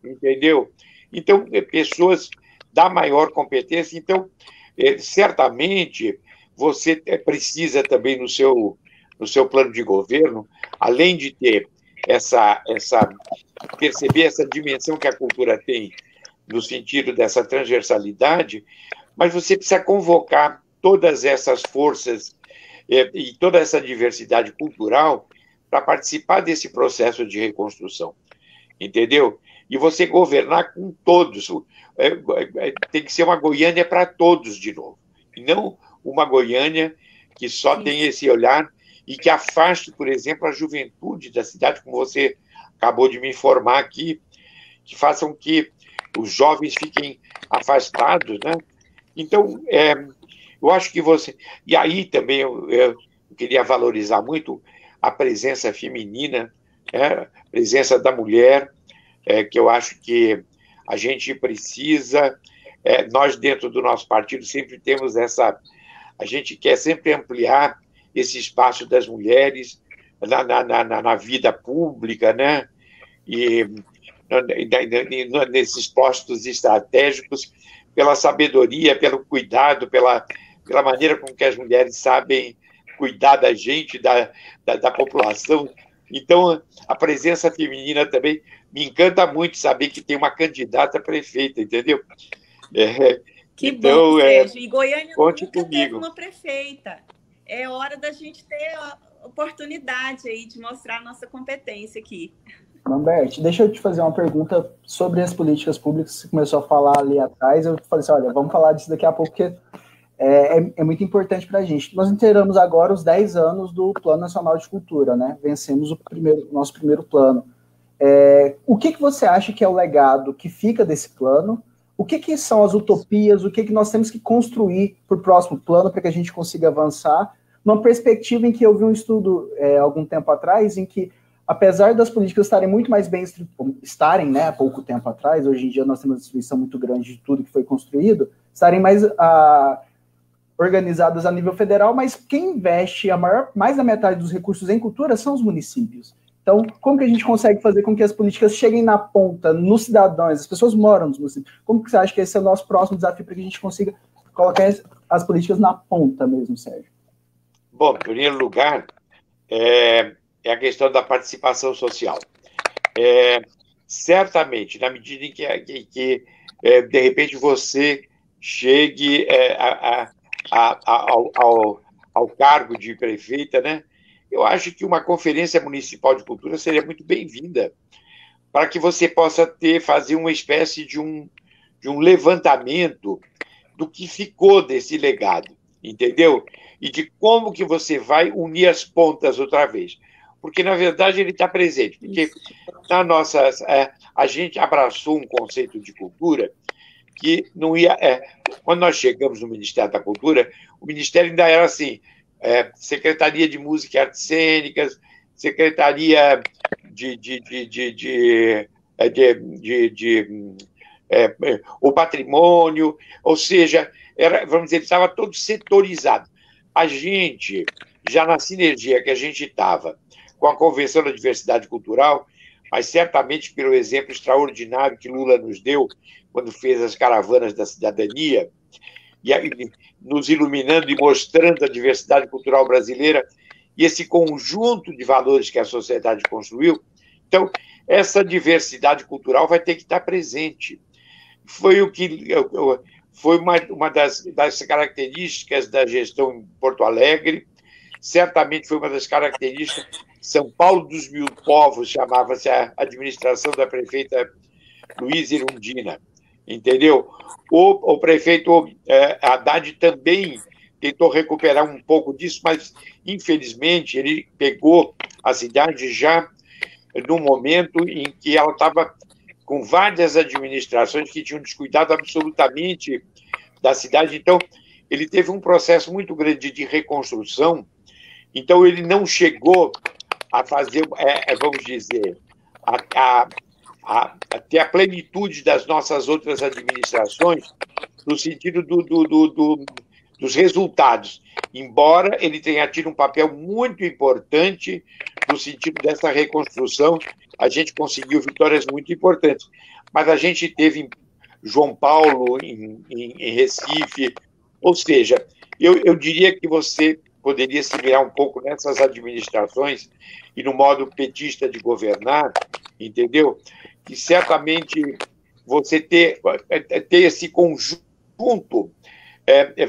entendeu? Então, pessoas da maior competência. Então, certamente, você precisa também, no seu plano de governo, além de ter perceber essa dimensão que a cultura tem, no sentido dessa transversalidade, mas você precisa convocar todas essas forças e toda essa diversidade cultural para participar desse processo de reconstrução, entendeu? E você governar com todos. Tem que ser uma Goiânia para todos de novo, e não uma Goiânia que só tem esse olhar e que afaste, por exemplo, a juventude da cidade, como você acabou de me informar aqui, que façam que os jovens fiquem afastados, né? Então, eu acho que você... E aí também eu queria valorizar muito a presença feminina, a presença da mulher, que eu acho que a gente precisa... nós, dentro do nosso partido, sempre temos essa... A gente quer sempre ampliar esse espaço das mulheres na vida pública, né? E nesses postos estratégicos, pela sabedoria, pelo cuidado, pela maneira com que as mulheres sabem cuidar da gente, da população. Então, a presença feminina também me encanta muito saber que tem uma candidata a prefeita, entendeu? Que então, bom, Sérgio. E Goiânia nunca teve uma prefeita. É hora da gente ter a oportunidade aí de mostrar a nossa competência aqui. Lambert, deixa eu te fazer uma pergunta sobre as políticas públicas. Você começou a falar ali atrás, eu falei assim, olha, vamos falar disso daqui a pouco, porque é muito importante para a gente. Nós inteiramos agora os 10 anos do Plano Nacional de Cultura, né? Vencemos o nosso primeiro plano. O que você acha que é o legado que fica desse plano? O que são as utopias? O que nós temos que construir para o próximo plano para que a gente consiga avançar? Numa perspectiva em que eu vi um estudo algum tempo atrás, em que apesar das políticas estarem muito mais bem né, há pouco tempo atrás, hoje em dia nós temos uma distribuição muito grande de tudo que foi construído, estarem mais organizadas a nível federal, mas quem investe mais da metade dos recursos em cultura são os municípios. Então, como que a gente consegue fazer com que as políticas cheguem na ponta, nos cidadãos, as pessoas moram nos municípios? Como que você acha que esse é o nosso próximo desafio para que a gente consiga colocar as políticas na ponta mesmo, Sérgio? Bom, em primeiro lugar, é a questão da participação social. Certamente, na medida em que de repente, você chegue ao cargo de prefeita, né? Eu acho que uma conferência municipal de cultura seria muito bem-vinda para que você possa fazer uma espécie de um levantamento do que ficou desse legado, entendeu? E de como que você vai unir as pontas outra vez. Porque, na verdade, ele está presente. Porque a gente abraçou um conceito de cultura que não ia... quando nós chegamos no Ministério da Cultura, o Ministério ainda era assim, Secretaria de Música e Artes Cênicas, Secretaria o Patrimônio, ou seja, vamos dizer, estava todo setorizado. A gente, já na sinergia que a gente estava com a Convenção da Diversidade Cultural, mas certamente pelo exemplo extraordinário que Lula nos deu quando fez as caravanas da cidadania, e nos iluminando e mostrando a diversidade cultural brasileira, e esse conjunto de valores que a sociedade construiu. Então, essa diversidade cultural vai ter que estar presente. Foi uma das características da gestão em Porto Alegre, certamente foi uma das características. São Paulo dos Mil Povos chamava-se a administração da prefeita Luísa Irundina, entendeu? O prefeito Haddad também tentou recuperar um pouco disso, mas, infelizmente, ele pegou a cidade já no momento em que ela estava com várias administrações que tinham descuidado absolutamente da cidade. Então, ele teve um processo muito grande de reconstrução. Então, ele não chegou a fazer, vamos dizer, a ter a plenitude das nossas outras administrações, no sentido dos resultados, embora ele tenha tido um papel muito importante no sentido dessa reconstrução. A gente conseguiu vitórias muito importantes, mas a gente teve em João Paulo, em Recife, ou seja, eu diria que você poderia se virar um pouco nessas administrações e no modo petista de governar, entendeu? Que certamente você ter esse conjunto,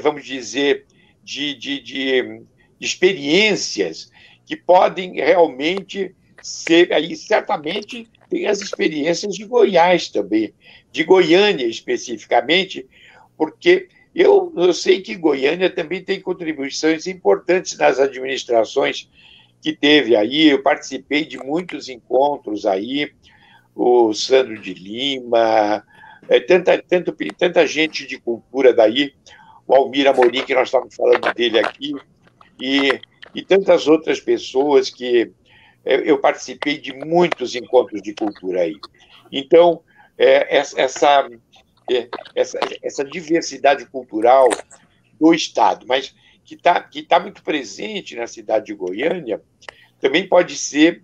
vamos dizer, de experiências que podem realmente ser, aí certamente tem as experiências de Goiás também, de Goiânia especificamente, porque eu sei que Goiânia também tem contribuições importantes nas administrações que teve aí. Eu participei de muitos encontros aí, o Sandro de Lima, tanta gente de cultura daí, o Almir Amorim, que nós estávamos falando dele aqui, e tantas outras pessoas que eu participei de muitos encontros de cultura aí. Então, essa diversidade cultural do Estado, mas que tá muito presente na cidade de Goiânia, também pode ser,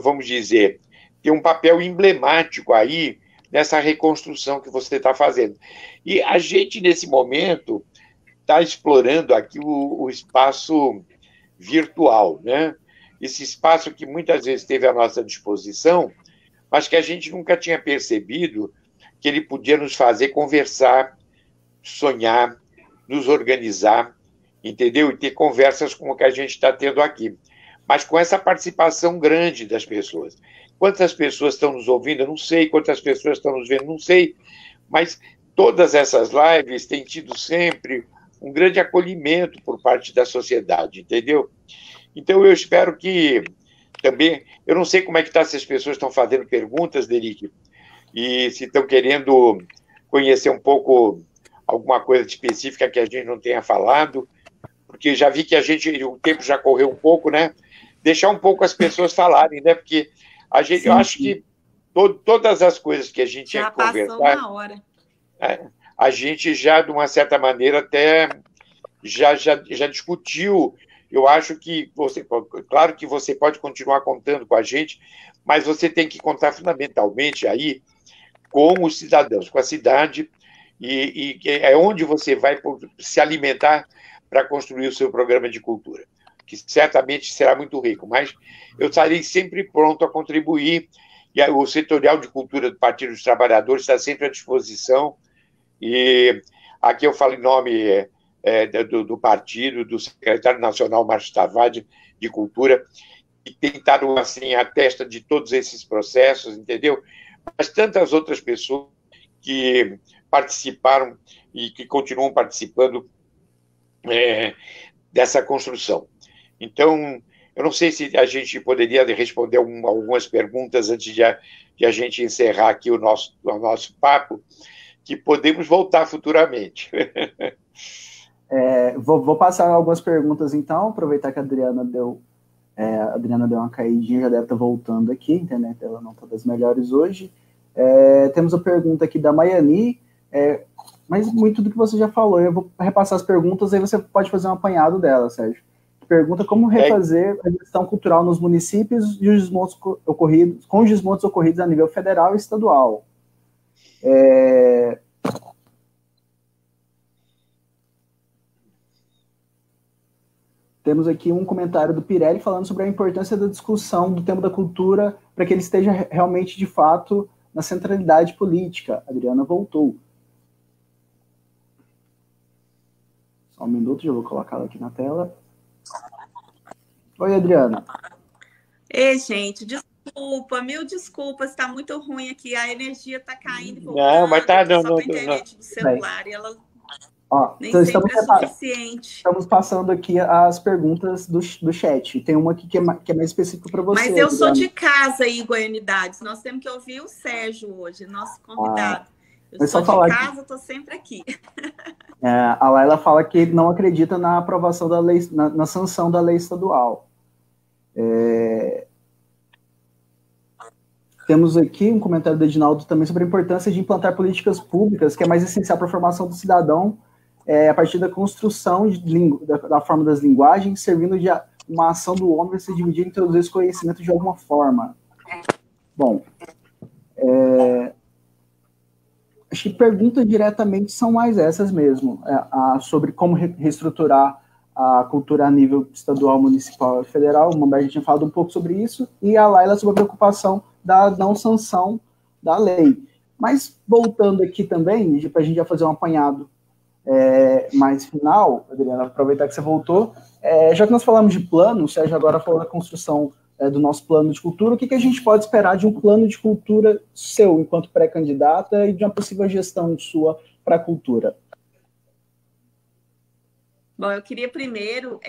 vamos dizer, ter um papel emblemático aí nessa reconstrução que você está fazendo. E a gente, nesse momento, está explorando aqui o espaço virtual, né? Esse espaço que muitas vezes esteve à nossa disposição, mas que a gente nunca tinha percebido que ele podia nos fazer conversar, sonhar, nos organizar, entendeu? E ter conversas como a que a gente está tendo aqui. Mas com essa participação grande das pessoas. Quantas pessoas estão nos ouvindo? Eu não sei. Quantas pessoas estão nos vendo? Não sei. Mas todas essas lives têm tido sempre um grande acolhimento por parte da sociedade, entendeu? Então, eu espero que também... Eu não sei como é que está, se as pessoas estão fazendo perguntas, Derick, e se estão querendo conhecer um pouco alguma coisa específica que a gente não tenha falado, porque já vi que o tempo já correu um pouco, né? Deixar um pouco as pessoas falarem, né? Porque eu acho que todas as coisas que a gente já tinha que conversar... Já passou uma hora. A gente já, de uma certa maneira, até já discutiu. Eu acho que claro que você pode continuar contando com a gente, mas você tem que contar fundamentalmente aí com os cidadãos, com a cidade, e é onde você vai se alimentar para construir o seu programa de cultura, que certamente será muito rico, mas eu estarei sempre pronto a contribuir, e o Setorial de Cultura do Partido dos Trabalhadores está sempre à disposição, e aqui eu falo em nome do partido, do secretário nacional Márcio Tavares, de Cultura, que tem estado assim, à testa de todos esses processos, entendeu? Mas tantas outras pessoas que participaram e que continuam participando dessa construção. Então, eu não sei se a gente poderia responder algumas perguntas antes de a gente encerrar aqui o nosso papo, que podemos voltar futuramente. Vou passar algumas perguntas, então, aproveitar que a Adriana deu uma caidinha, já deve estar voltando aqui, a internet dela não está das melhores hoje. Temos a pergunta aqui da Maiani, mas muito do que você já falou, eu vou repassar as perguntas, aí você pode fazer um apanhado dela, Sérgio. Pergunta como refazer a gestão cultural nos municípios e os desmontes ocorridos a nível federal e estadual. Temos aqui um comentário do Pirelli falando sobre a importância da discussão do tema da cultura para que ele esteja realmente, de fato, na centralidade política. A Adriana voltou. Só um minuto, já vou colocá-la aqui na tela. Oi, Adriana. Ei, gente, desculpa, mil desculpas, está muito ruim aqui, a energia está caindo e voltando. Não, mas tá, só com a internet do celular, e ela nem então sempre é suficiente. Estamos passando aqui as perguntas do chat. Tem uma aqui que é mais específica para você. Mas eu sou de casa aí, Goianidades. Nós temos que ouvir o Sérgio hoje, nosso convidado. Eu sou de casa, estou sempre aqui. A Laila fala que não acredita na aprovação da lei, na sanção da lei estadual. Temos aqui um comentário do Edinaldo também sobre a importância de implantar políticas públicas, que é mais essencial para a formação do cidadão, a partir da construção da forma das linguagens, servindo de uma ação do homem se dividir e introduzir esse conhecimento de alguma forma. Bom, acho que perguntas diretamente são mais essas mesmo, sobre como reestruturar a cultura a nível estadual, municipal e federal. O Mamberg tinha falado um pouco sobre isso, e a Laila sobre a preocupação da não sanção da lei. Mas, voltando aqui também, para a gente já fazer um apanhado mais final, Adriana, aproveitar que você voltou, já que nós falamos de plano, o Sérgio agora falou da construção do nosso plano de cultura, o que a gente pode esperar de um plano de cultura seu, enquanto pré-candidata, e de uma possível gestão sua para a cultura? Bom, eu queria primeiro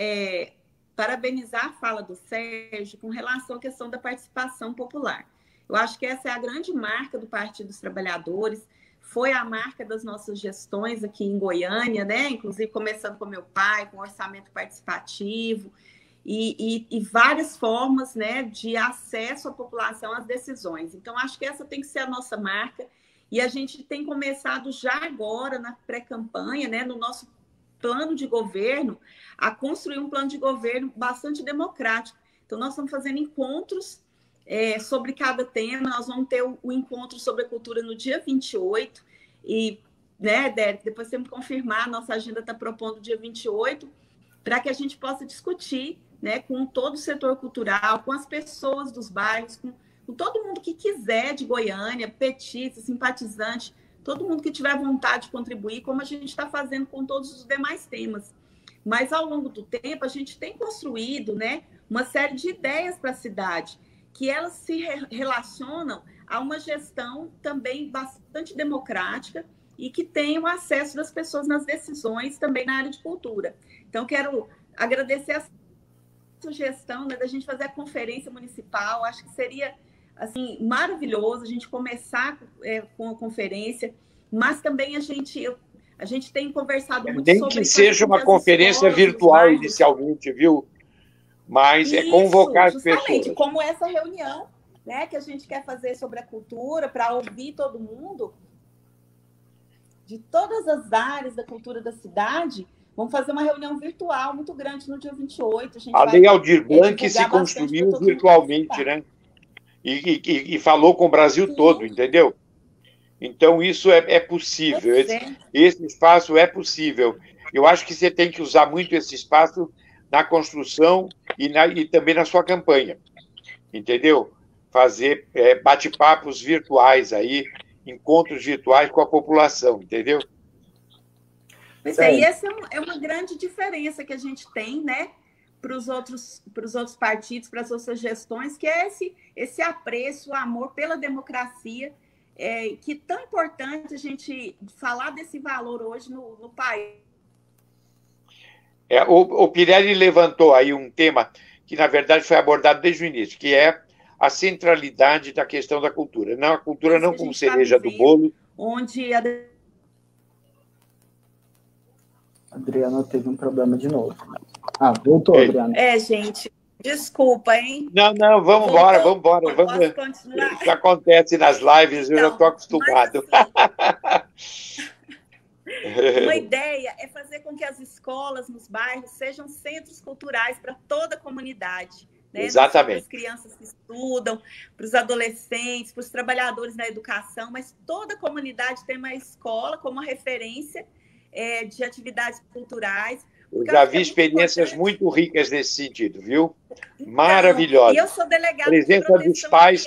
parabenizar a fala do Sérgio com relação à questão da participação popular. Eu acho que essa é a grande marca do Partido dos Trabalhadores, foi a marca das nossas gestões aqui em Goiânia, né? Inclusive começando com meu pai, com orçamento participativo, e várias formas, né, de acesso à população às decisões. Então, acho que essa tem que ser a nossa marca, e a gente tem começado já agora, na pré-campanha, né, no nosso plano de governo, a construir um plano de governo bastante democrático. Então, nós estamos fazendo encontros sobre cada tema. Nós vamos ter o encontro sobre a cultura no dia 28, e, né, Derek, depois você me confirmar, a nossa agenda está propondo dia 28, para que a gente possa discutir, né, com todo o setor cultural, com as pessoas dos bairros, com todo mundo que quiser de Goiânia, petista, simpatizante, todo mundo que tiver vontade de contribuir, como a gente está fazendo com todos os demais temas. Mas, ao longo do tempo, a gente tem construído, né, uma série de ideias para a cidade, que elas se relacionam a uma gestão também bastante democrática e que tem o acesso das pessoas nas decisões também na área de cultura. Então, quero agradecer a sugestão, né, da gente fazer a conferência municipal. Acho que seria assim, maravilhoso a gente começar com a conferência, mas também a gente tem conversado muito sobre... Nem que seja uma conferência virtual inicialmente, viu? Mas isso, convocar as justamente, pessoas. Como essa reunião, né, que a gente quer fazer sobre a cultura, para ouvir todo mundo, de todas as áreas da cultura da cidade. Vamos fazer uma reunião virtual muito grande no dia 28. A Lei Aldir Blanc se construiu virtualmente, né? E falou com o Brasil todo, entendeu? Então, isso é possível. Esse espaço é possível. Eu acho que você tem que usar muito esse espaço na construção e também na sua campanha, entendeu? Fazer bate-papos virtuais aí, encontros virtuais com a população, entendeu? Pois e essa é uma grande diferença que a gente tem, né, para os outros partidos, para as outras gestões, que é esse apreço, o amor pela democracia, que é tão importante a gente falar desse valor hoje no país. O Pirelli levantou aí um tema que, na verdade, foi abordado desde o início, que é a centralidade da questão da cultura. Não, a cultura não como cereja do bolo. Onde Adriana teve um problema de novo. Voltou, Adriana. Gente, desculpa, hein? Não, vamos embora. Posso continuar? Isso acontece nas lives, então, eu já estou acostumado. Assim, uma ideia é fazer com que as escolas nos bairros sejam centros culturais para toda a comunidade. Né? Exatamente. Para as crianças que estudam, para os adolescentes, para os trabalhadores na educação, mas toda a comunidade tem uma escola como uma referência de atividades culturais, Eu já vi experiências muito ricas nesse sentido, viu? Maravilhosa. E eu sou delegada presença dos pais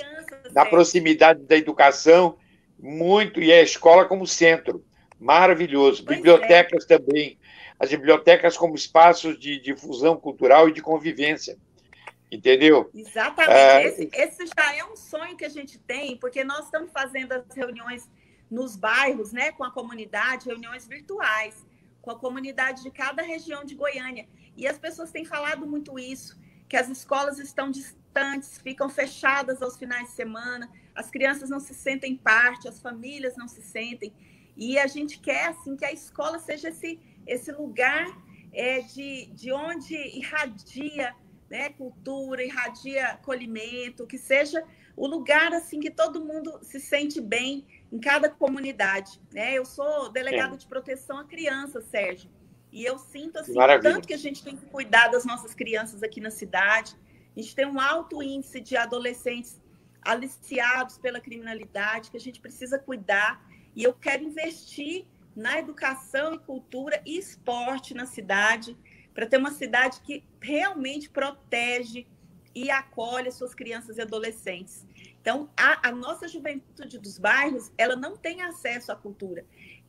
na proximidade da educação, muito, e a escola como centro. Maravilhoso. Bibliotecas também. As bibliotecas como espaços de difusão cultural e de convivência. Entendeu? Exatamente. Esse já é um sonho que a gente tem, porque nós estamos fazendo as reuniões nos bairros, né, com a comunidade, reuniões virtuais, com a comunidade de cada região de Goiânia. E as pessoas têm falado muito isso, que as escolas estão distantes, ficam fechadas aos finais de semana, as crianças não se sentem parte, as famílias não se sentem. E a gente quer assim, que a escola seja esse lugar de onde irradia, né, cultura, irradia acolhimento, que seja o lugar assim que todo mundo se sente bem em cada comunidade, né? Eu sou delegada de proteção à criança, Sérgio, e eu sinto assim, tanto que a gente tem que cuidar das nossas crianças aqui na cidade. A gente tem um alto índice de adolescentes aliciados pela criminalidade, que a gente precisa cuidar, e eu quero investir na educação e cultura e esporte na cidade, para ter uma cidade que realmente protege e acolhe as suas crianças e adolescentes. Então, a nossa juventude dos bairros, ela não tem acesso à cultura,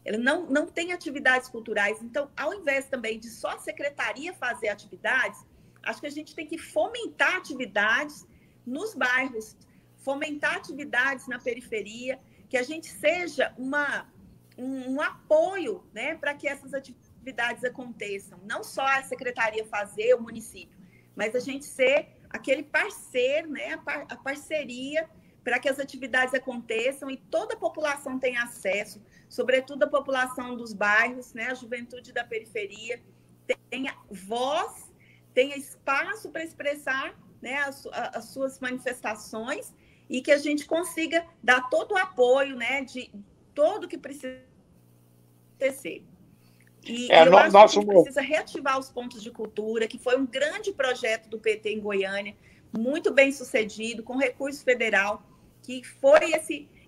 ela não tem atividades culturais. Então, ao invés também de só a secretaria fazer atividades, acho que a gente tem que fomentar atividades nos bairros, fomentar atividades na periferia, que a gente seja um apoio, né, para que essas atividades aconteçam. Não só a secretaria fazer, o município, mas a gente ser aquele parceiro, né, a parceria para que as atividades aconteçam e toda a população tenha acesso, sobretudo a população dos bairros, né, a juventude da periferia, tenha voz, tenha espaço para expressar, né, as suas manifestações, e que a gente consiga dar todo o apoio, né, de todo o que precisa acontecer. E eu acho que a gente precisa reativar os pontos de cultura, que foi um grande projeto do PT em Goiânia, muito bem sucedido, com recurso federal, que foi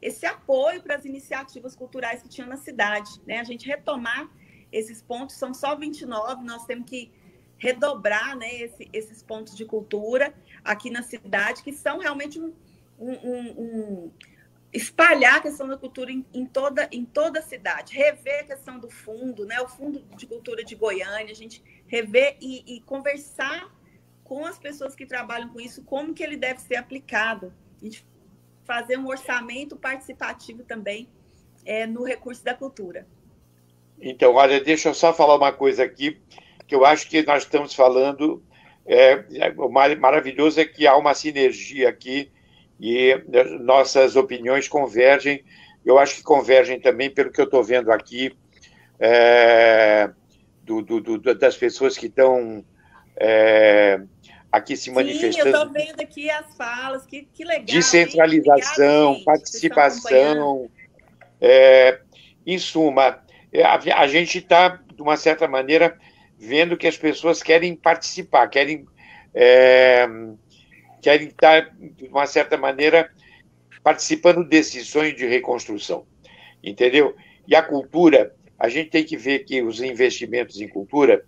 esse apoio para as iniciativas culturais que tinham na cidade, né? A gente retomar esses pontos, são só 29, nós temos que redobrar, né, esses pontos de cultura aqui na cidade, que são realmente espalhar a questão da cultura em toda a cidade, rever a questão do fundo, né, o Fundo de Cultura de Goiânia, a gente rever e conversar com as pessoas que trabalham com isso, como que ele deve ser aplicado, a gente fazer um orçamento participativo também no recurso da cultura. Então, olha, deixa eu só falar uma coisa aqui, que eu acho que nós estamos falando, o maravilhoso é que há uma sinergia aqui e nossas opiniões convergem, eu acho que convergem também pelo que eu estou vendo aqui, das pessoas que estão aqui se manifestando. Sim, eu estou vendo aqui as falas, que legal. Descentralização, obrigada, participação. Em suma, a gente está, de uma certa maneira, vendo que as pessoas querem participar, querem estar, de uma certa maneira, participando desse sonho de reconstrução, entendeu? E a cultura, a gente tem que ver que os investimentos em cultura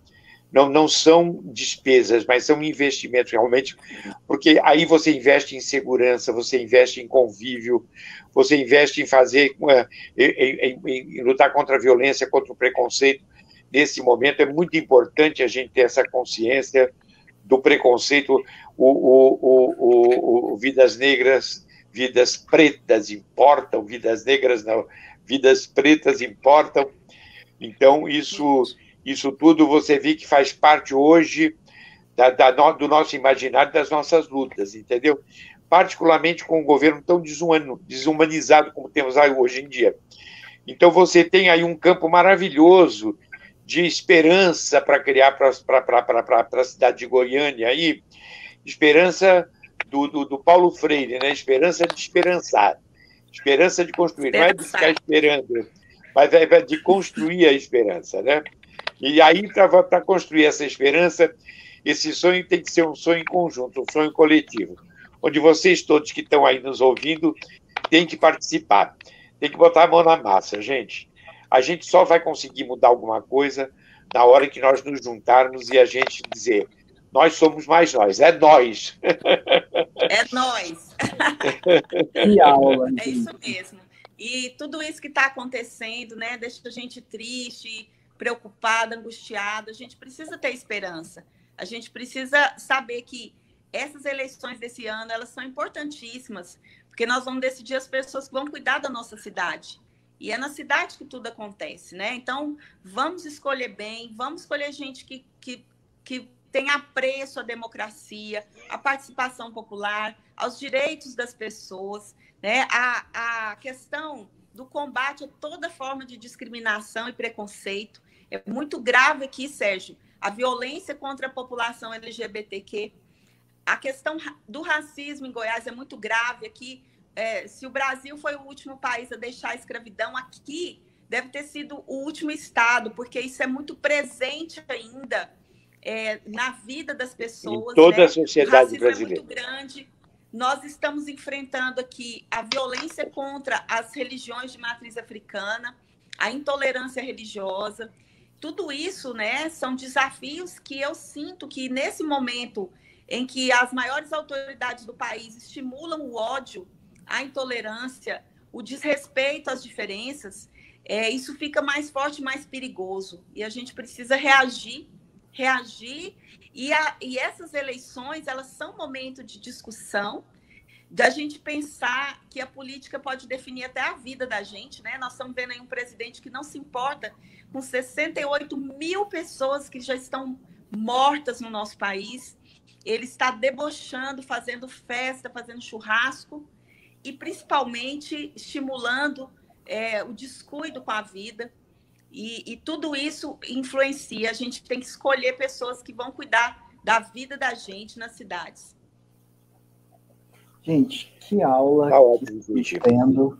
não são despesas, mas são investimentos realmente, porque aí você investe em segurança, você investe em convívio, você investe em fazer, em lutar contra a violência, contra o preconceito. Nesse momento é muito importante a gente ter essa consciência do preconceito. Vidas negras, vidas pretas importam, vidas negras não, vidas pretas importam. Então, isso tudo você vê que faz parte hoje do nosso imaginário, das nossas lutas, entendeu? Particularmente com um governo tão desumanizado como temos hoje em dia. Então, você tem aí um campo maravilhoso de esperança para criar para a cidade de Goiânia, aí, esperança do Paulo Freire, né? Esperança de esperançar, esperança de construir, não é de ficar esperando, mas é de construir a esperança, né? E aí, para construir essa esperança, esse sonho tem que ser um sonho em conjunto, um sonho coletivo, onde vocês todos que estão aí nos ouvindo têm que participar, tem que botar a mão na massa, gente. A gente só vai conseguir mudar alguma coisa na hora que nós nos juntarmos e a gente dizer, nós somos mais nós, é nós. É nós. Que aula. É isso mesmo. E tudo isso que está acontecendo, né, deixa a gente triste, preocupada, angustiada. A gente precisa ter esperança. A gente precisa saber que essas eleições desse ano, elas são importantíssimas, porque nós vamos decidir as pessoas que vão cuidar da nossa cidade. E é na cidade que tudo acontece, né? Então, vamos escolher bem, vamos escolher gente que tem apreço à democracia, à participação popular, aos direitos das pessoas, né? A questão do combate a toda forma de discriminação e preconceito. É muito grave aqui, Sérgio, a violência contra a população LGBTQ. A questão do racismo em Goiás é muito grave aqui. Se o Brasil foi o último país a deixar a escravidão, aqui deve ter sido o último estado, porque isso é muito presente ainda na vida das pessoas. Em toda, né? A O sociedade racismo brasileira. É muito grande. Nós estamos enfrentando aqui a violência contra as religiões de matriz africana, a intolerância religiosa. Tudo isso, né, são desafios que eu sinto que, nesse momento em que as maiores autoridades do país estimulam o ódio, a intolerância, o desrespeito às diferenças, isso fica mais forte, mais perigoso. E a gente precisa reagir. E essas eleições, elas são um momento de discussão, da gente pensar que a política pode definir até a vida da gente, né? Nós estamos vendo aí um presidente que não se importa com 68 mil pessoas que já estão mortas no nosso país. Ele está debochando, fazendo festa, fazendo churrasco e, principalmente, estimulando o descuido com a vida. E tudo isso influencia. A gente tem que escolher pessoas que vão cuidar da vida da gente nas cidades. Gente, que aula que estou tendo.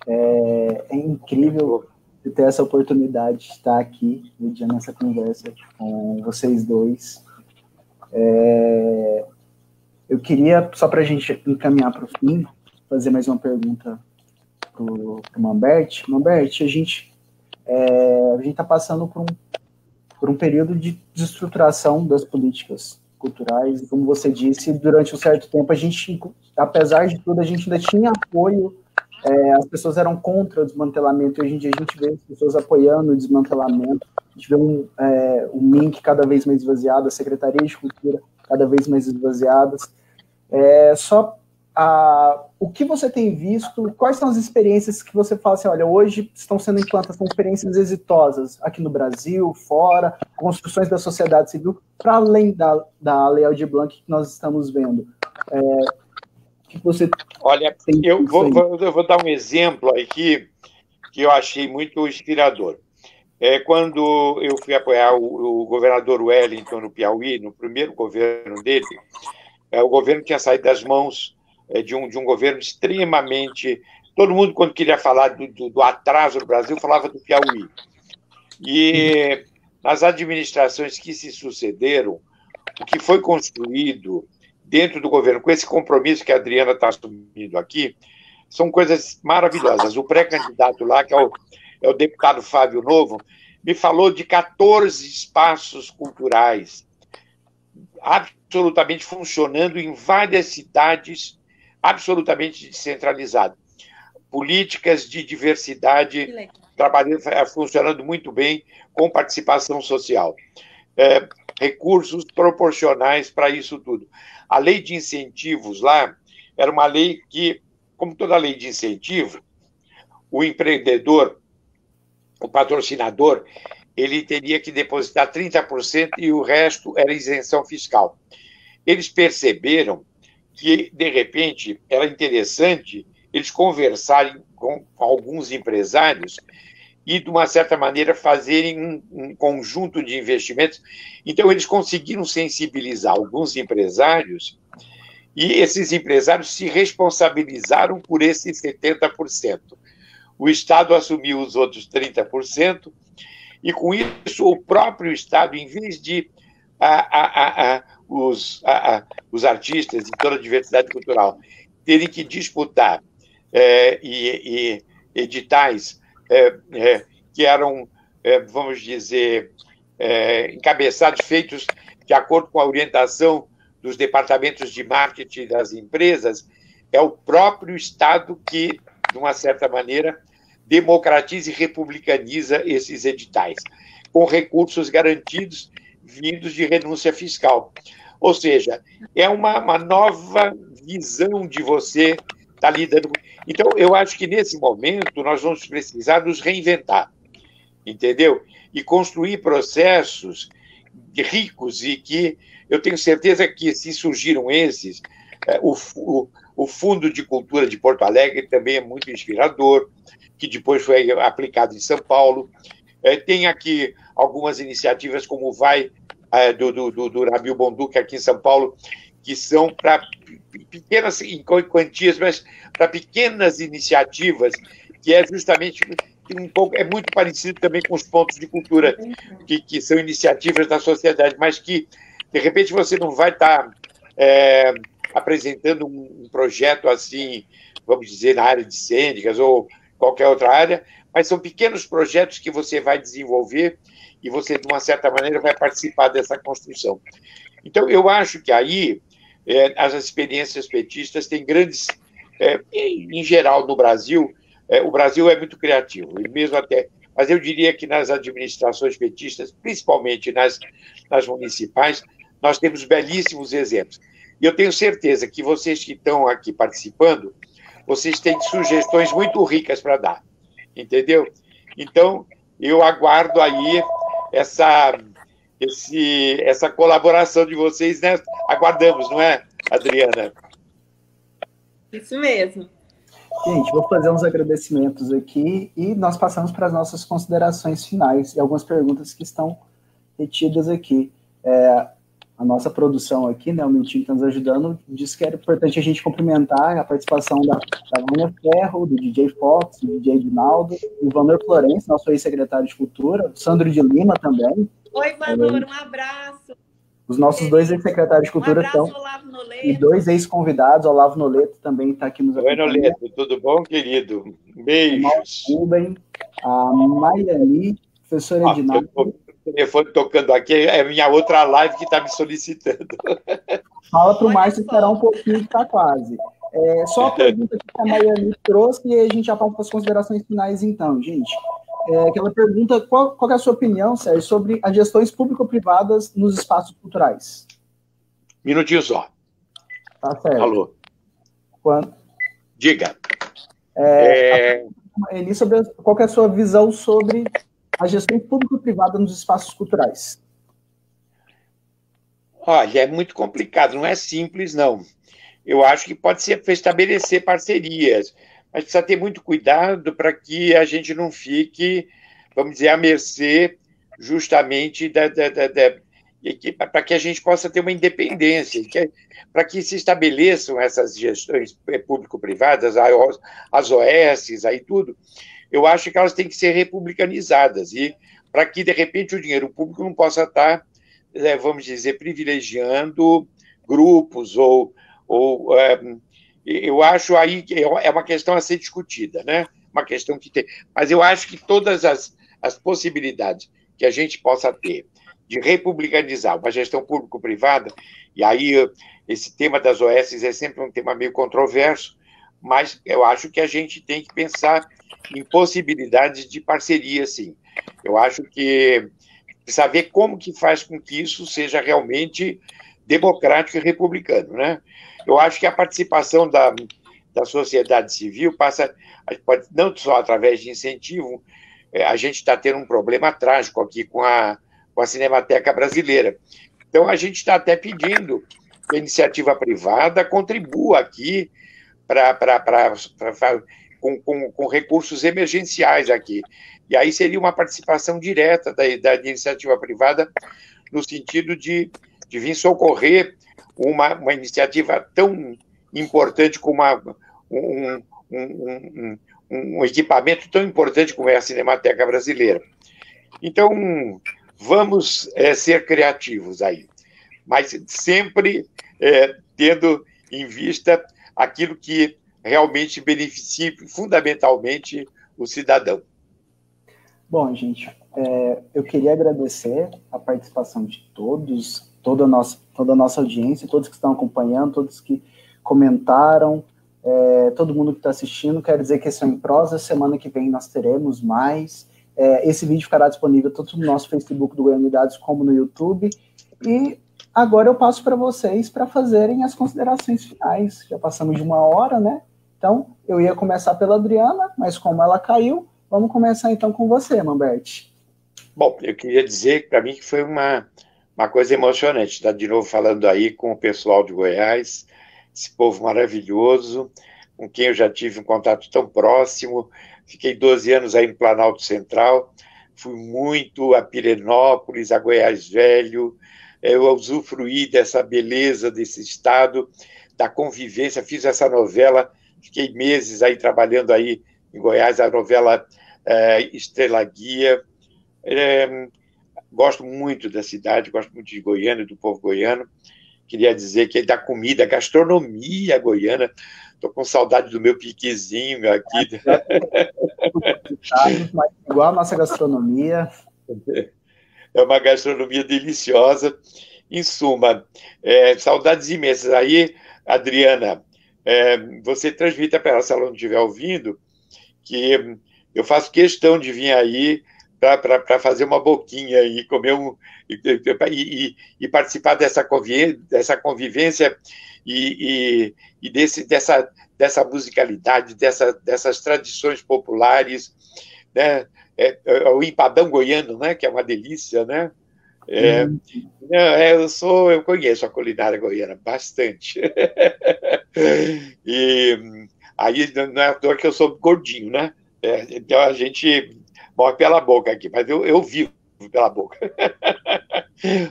É incrível ter essa oportunidade de estar aqui mediando essa conversa com vocês dois. Eu queria, só para a gente encaminhar para o fim, fazer mais uma pergunta para o Manberti. Manberti, a gente está passando por um período de desestruturação das políticas culturais, e como você disse, durante um certo tempo, a gente, apesar de tudo, a gente ainda tinha apoio, as pessoas eram contra o desmantelamento, e hoje em dia a gente vê as pessoas apoiando o desmantelamento, a gente vê o MINC cada vez mais esvaziado, a Secretaria de Cultura cada vez mais esvaziadas. O que você tem visto, quais são as experiências que você fala assim, olha, hoje estão sendo implantadas, são experiências exitosas aqui no Brasil, fora, construções da sociedade civil, para além da Lei Aldir Blanc que nós estamos vendo? Que você Olha, eu vou dar um exemplo aqui que eu achei muito inspirador. Quando eu fui apoiar o governador Wellington no Piauí, no primeiro governo dele, o governo tinha saído das mãos de um governo extremamente... Todo mundo, quando queria falar do atraso do Brasil, falava do Piauí. E nas administrações que se sucederam, o que foi construído dentro do governo, com esse compromisso que a Adriana está assumindo aqui, são coisas maravilhosas. O pré-candidato lá, que é o deputado Fábio Novo, me falou de 14 espaços culturais absolutamente funcionando em várias cidades, absolutamente descentralizado. Políticas de diversidade funcionando muito bem, com participação social. Recursos proporcionais para isso tudo. A lei de incentivos lá era uma lei que, como toda lei de incentivo, o empreendedor, o patrocinador, ele teria que depositar 30% e o resto era isenção fiscal. Eles perceberam que, de repente, era interessante eles conversarem com alguns empresários e, de uma certa maneira, fazerem um conjunto de investimentos. Então, eles conseguiram sensibilizar alguns empresários e esses empresários se responsabilizaram por esses 70%. O Estado assumiu os outros 30%, e, com isso, o próprio Estado, em vez de os artistas e toda a diversidade cultural terem que disputar e editais que eram, vamos dizer, encabeçados, feitos de acordo com a orientação dos departamentos de marketing das empresas, é o próprio Estado que, de uma certa maneira, democratiza e republicaniza esses editais, com recursos garantidos vindos de renúncia fiscal. Ou seja, é uma nova visão de você estar lidando com... Então, eu acho que, nesse momento, nós vamos precisar nos reinventar, entendeu? E construir processos ricos e que eu tenho certeza que, se surgiram esses, o Fundo de Cultura de Porto Alegre também é muito inspirador, que depois foi aplicado em São Paulo. Tem aqui algumas iniciativas, como o Vai, do Nabil Bonduque, aqui em São Paulo, que são para pequenas quantias, mas para pequenas iniciativas, que é justamente é muito parecido também com os pontos de cultura, que são iniciativas da sociedade, mas que, de repente, você não vai estar apresentando um projeto assim, vamos dizer, na área de cênicas ou qualquer outra área, mas são pequenos projetos que você vai desenvolver e você, de uma certa maneira, vai participar dessa construção. Então, eu acho que aí as experiências petistas têm grandes... em geral, no Brasil, o Brasil é muito criativo, e mesmo até... Mas eu diria que nas administrações petistas, principalmente nas municipais, nós temos belíssimos exemplos. E eu tenho certeza que vocês que estão aqui participando, vocês têm sugestões muito ricas para dar, entendeu? Então, eu aguardo aí essa colaboração de vocês, né? Aguardamos, não é, Adriana? Isso mesmo. Gente, vou fazer uns agradecimentos aqui e nós passamos para as nossas considerações finais e algumas perguntas que estão retidas aqui. A nossa produção aqui, né, o Miltinho está nos ajudando, disse que era importante a gente cumprimentar a participação da Vânia Ferro, do DJ Fox, do DJ Dinaldo, do Vanor Florencio, nosso ex-secretário de Cultura, o Sandro de Lima também. Oi, Vanor, um abraço. Os nossos dois ex-secretários de Cultura estão. E dois ex-convidados, Olavo Noleto também está aqui nos acompanhando. Oi, Noleto, tudo bom, querido? Beijos. O Ruben, a Maiane, professora Edinaldo. O telefone tocando aqui, é a minha outra live que está me solicitando. Fala para o Márcio esperar um pouquinho, que está quase. Só a pergunta que a Maiane trouxe e a gente já passa para as considerações finais, então, gente. Aquela pergunta, qual é a sua opinião, Sérgio, sobre as gestões público-privadas nos espaços culturais? Minutinho só. Tá certo. Alô. Quando? Diga. Qual é a sua visão sobre a gestão público-privada nos espaços culturais? Olha, é muito complicado, não é simples, não. Eu acho que pode ser estabelecer parcerias, mas precisa ter muito cuidado para que a gente não fique, vamos dizer, à mercê justamente para que a gente possa ter uma independência, para que se estabeleçam essas gestões público-privadas, as OS, aí tudo, eu acho que elas têm que ser republicanizadas, e para que, de repente, o dinheiro público não possa estar, vamos dizer, privilegiando grupos eu acho aí que é uma questão a ser discutida, né? Uma questão que tem... Mas eu acho que todas as possibilidades que a gente possa ter de republicanizar uma gestão público-privada, e aí esse tema das OS é sempre um tema meio controverso, mas eu acho que a gente tem que pensar em possibilidades de parceria, sim. Eu acho que precisa ver como que faz com que isso seja realmente democrático e republicano, né? Eu acho que a participação da sociedade civil passa, não só através de incentivo, a gente está tendo um problema trágico aqui com a Cinemateca Brasileira. Então, a gente está até pedindo que a iniciativa privada contribua aqui com recursos emergenciais aqui. E aí seria uma participação direta da iniciativa privada no sentido de vir socorrer uma iniciativa tão importante como um equipamento tão importante como é a Cinemateca Brasileira. Então, vamos ser criativos aí, mas sempre tendo em vista aquilo que realmente beneficie fundamentalmente o cidadão. Bom, gente, eu queria agradecer a participação de todos, toda a nossa audiência, todos que estão acompanhando, todos que comentaram, todo mundo que está assistindo. Quero dizer que esse é o Em Prosa. Semana que vem nós teremos mais. Esse vídeo ficará disponível tanto no nosso Facebook do Goianidades como no YouTube. E agora eu passo para vocês para fazerem as considerações finais. Já passamos de 1 hora, né? Então, eu ia começar pela Adriana, mas como ela caiu, vamos começar então com você, Mamberti. Bom, eu queria dizer que para mim que foi uma coisa emocionante estar de novo falando aí com o pessoal de Goiás, esse povo maravilhoso, com quem eu já tive um contato tão próximo. Fiquei 12 anos aí no Planalto Central, fui muito a Pirenópolis, a Goiás Velho, eu usufruí dessa beleza desse estado, da convivência, fiz essa novela, fiquei meses aí trabalhando aí em Goiás, a novela Estrela Guia. Gosto muito da cidade, gosto muito de Goiânia, do povo goiano. Queria dizer que da comida, gastronomia goiana, estou com saudade do meu piquezinho aqui. Igual a nossa gastronomia. É uma gastronomia deliciosa. Em suma, saudades imensas. Aí, Adriana, você transmita para ela, se ela não estiver ouvindo, que eu faço questão de vir aí para fazer uma boquinha e comer e participar dessa convivência e dessa musicalidade, dessas tradições populares, né? O empadão goiano, né? Que é uma delícia, né? Eu conheço a culinária goiana bastante. E aí não é à toa que eu sou gordinho, né? Então a gente morre pela boca aqui, mas eu vivo pela boca.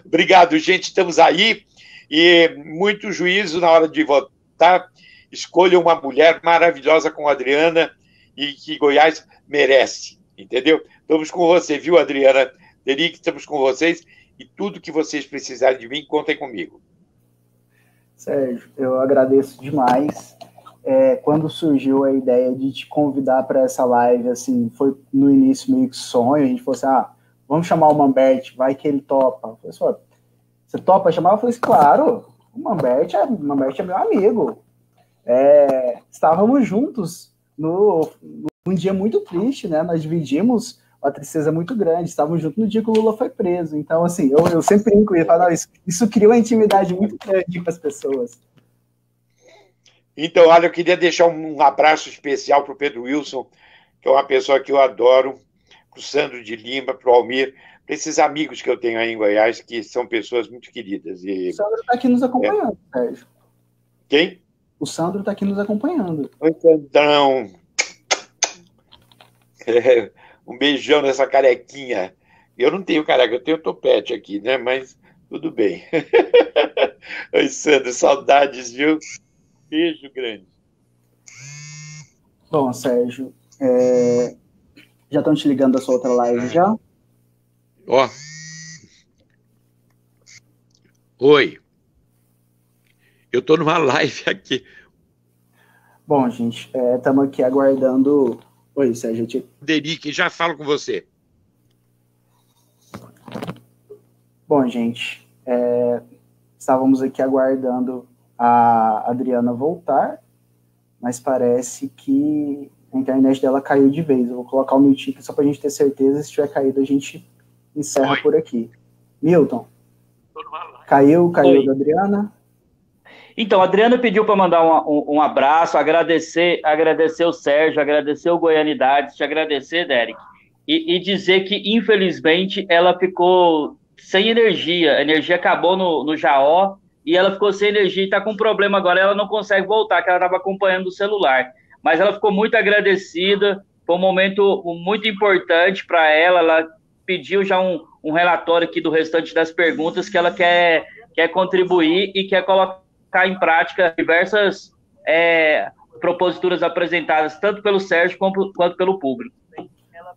Obrigado, gente. Estamos aí e muito juízo na hora de votar. Escolha uma mulher maravilhosa como a Adriana e que Goiás merece, entendeu? Estamos com você, viu, Adriana? Deric, estamos com vocês e tudo que vocês precisarem de mim, contem comigo. Sérgio, eu agradeço demais. Quando surgiu a ideia de te convidar para essa live, assim, foi no início meio que sonho, a gente falou assim, vamos chamar o Mamberti, vai que ele topa. Eu falei assim, você topa chamar? Eu falei assim, claro, o Mamberti é meu amigo. Estávamos juntos num dia muito triste, né? Nós dividimos uma tristeza muito grande, estávamos juntos no dia que o Lula foi preso. Então, assim, eu sempre brinco e falo, isso criou uma intimidade muito grande com as pessoas. Então, olha, eu queria deixar um abraço especial para o Pedro Wilson, que é uma pessoa que eu adoro, para o Sandro de Lima, para o Almir, para esses amigos que eu tenho aí em Goiás, que são pessoas muito queridas. O Sandro está aqui nos acompanhando, Sérgio. Quem? O Sandro está aqui nos acompanhando. Oi, Sandrão. Um beijão nessa carequinha. Eu não tenho careca, eu tenho topete aqui, né? Mas tudo bem. Oi, Sandro, saudades, viu? Beijo grande. Bom, Sérgio, já estão te ligando da sua outra live já? Oi. Eu estou numa live aqui. Bom, gente, estamos aqui aguardando... Oi, Sérgio. Deric, já falo com você. Bom, gente, estávamos aqui aguardando a Adriana voltar, mas parece que a internet dela caiu de vez. Eu vou colocar o mute aqui só para a gente ter certeza. Se tiver caído, a gente encerra por aqui. Milton, caiu da Adriana? Então, a Adriana pediu para mandar um abraço, agradecer o Sérgio, agradecer o Goianidades, te agradecer, Derek, e dizer que, infelizmente, ela ficou sem energia. A energia acabou no Jaó, e ela ficou sem energia e está com problema agora, ela não consegue voltar, que ela estava acompanhando o celular. Mas ela ficou muito agradecida, foi um momento muito importante para ela pediu já um relatório aqui do restante das perguntas que ela quer contribuir e quer colocar em prática diversas proposituras apresentadas, tanto pelo Sérgio quanto pelo público.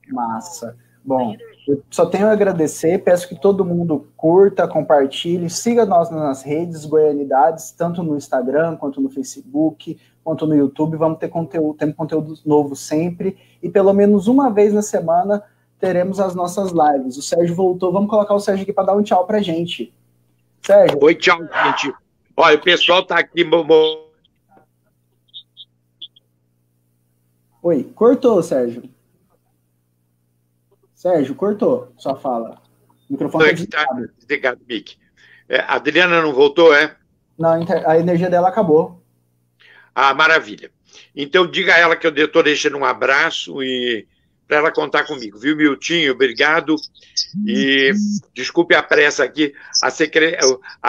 Massa. Bom, eu só tenho a agradecer, peço que todo mundo curta, compartilhe, siga nós nas redes Goianidades, tanto no Instagram, quanto no Facebook, quanto no YouTube. Vamos ter conteúdo novo sempre, e pelo menos uma vez na semana teremos as nossas lives. O Sérgio voltou, vamos colocar o Sérgio aqui para dar um tchau para a gente. Sérgio. Oi, tchau, gente. Olha, o pessoal está aqui... Oi, cortou, Sérgio. Sérgio, cortou sua fala. O microfone está desligado, Mick. A Adriana não voltou, é? Não, a energia dela acabou. Ah, maravilha. Então, diga a ela que eu estou deixando um abraço e para ela contar comigo, viu, Miltinho? Obrigado. E desculpe a pressa aqui, a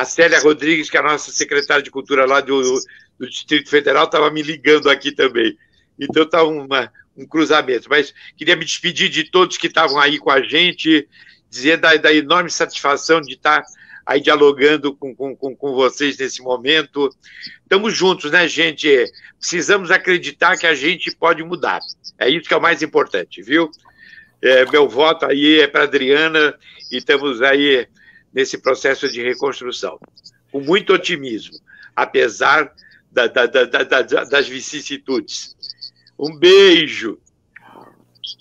Célia Rodrigues, que é a nossa secretária de Cultura lá do Distrito Federal, estava me ligando aqui também. Então, está um cruzamento. Mas queria me despedir de todos que estavam aí com a gente, dizer da enorme satisfação de estar aí dialogando com vocês nesse momento. Estamos juntos, né, gente? Precisamos acreditar que a gente pode mudar. É isso que é o mais importante, viu? Meu voto aí é para a Adriana e estamos aí nesse processo de reconstrução. Com muito otimismo, apesar das vicissitudes. Um beijo.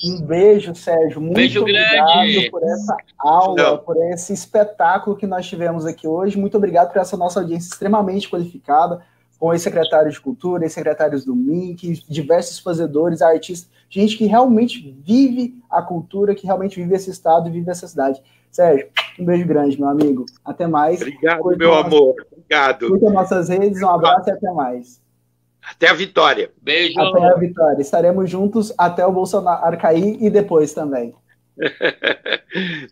Um beijo, Sérgio. Muito beijo obrigado grande por essa aula, por esse espetáculo que nós tivemos aqui hoje. Muito obrigado por essa nossa audiência extremamente qualificada, com os secretários de Cultura, os secretários do MINC, diversos fazedores, artistas, gente que realmente vive a cultura, que realmente vive esse estado e vive essa cidade. Sérgio, um beijo grande, meu amigo. Até mais. Obrigado, meu amor. Obrigado. Curta nossas redes, um abraço e até mais. Até a vitória. Beijo. Até a vitória. Estaremos juntos até o Bolsonaro cair e depois também.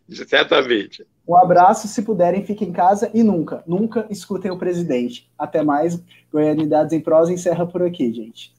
Certamente. Um abraço, se puderem, fiquem em casa e nunca escutem o presidente. Até mais. Goianidades em Prosa encerra por aqui, gente.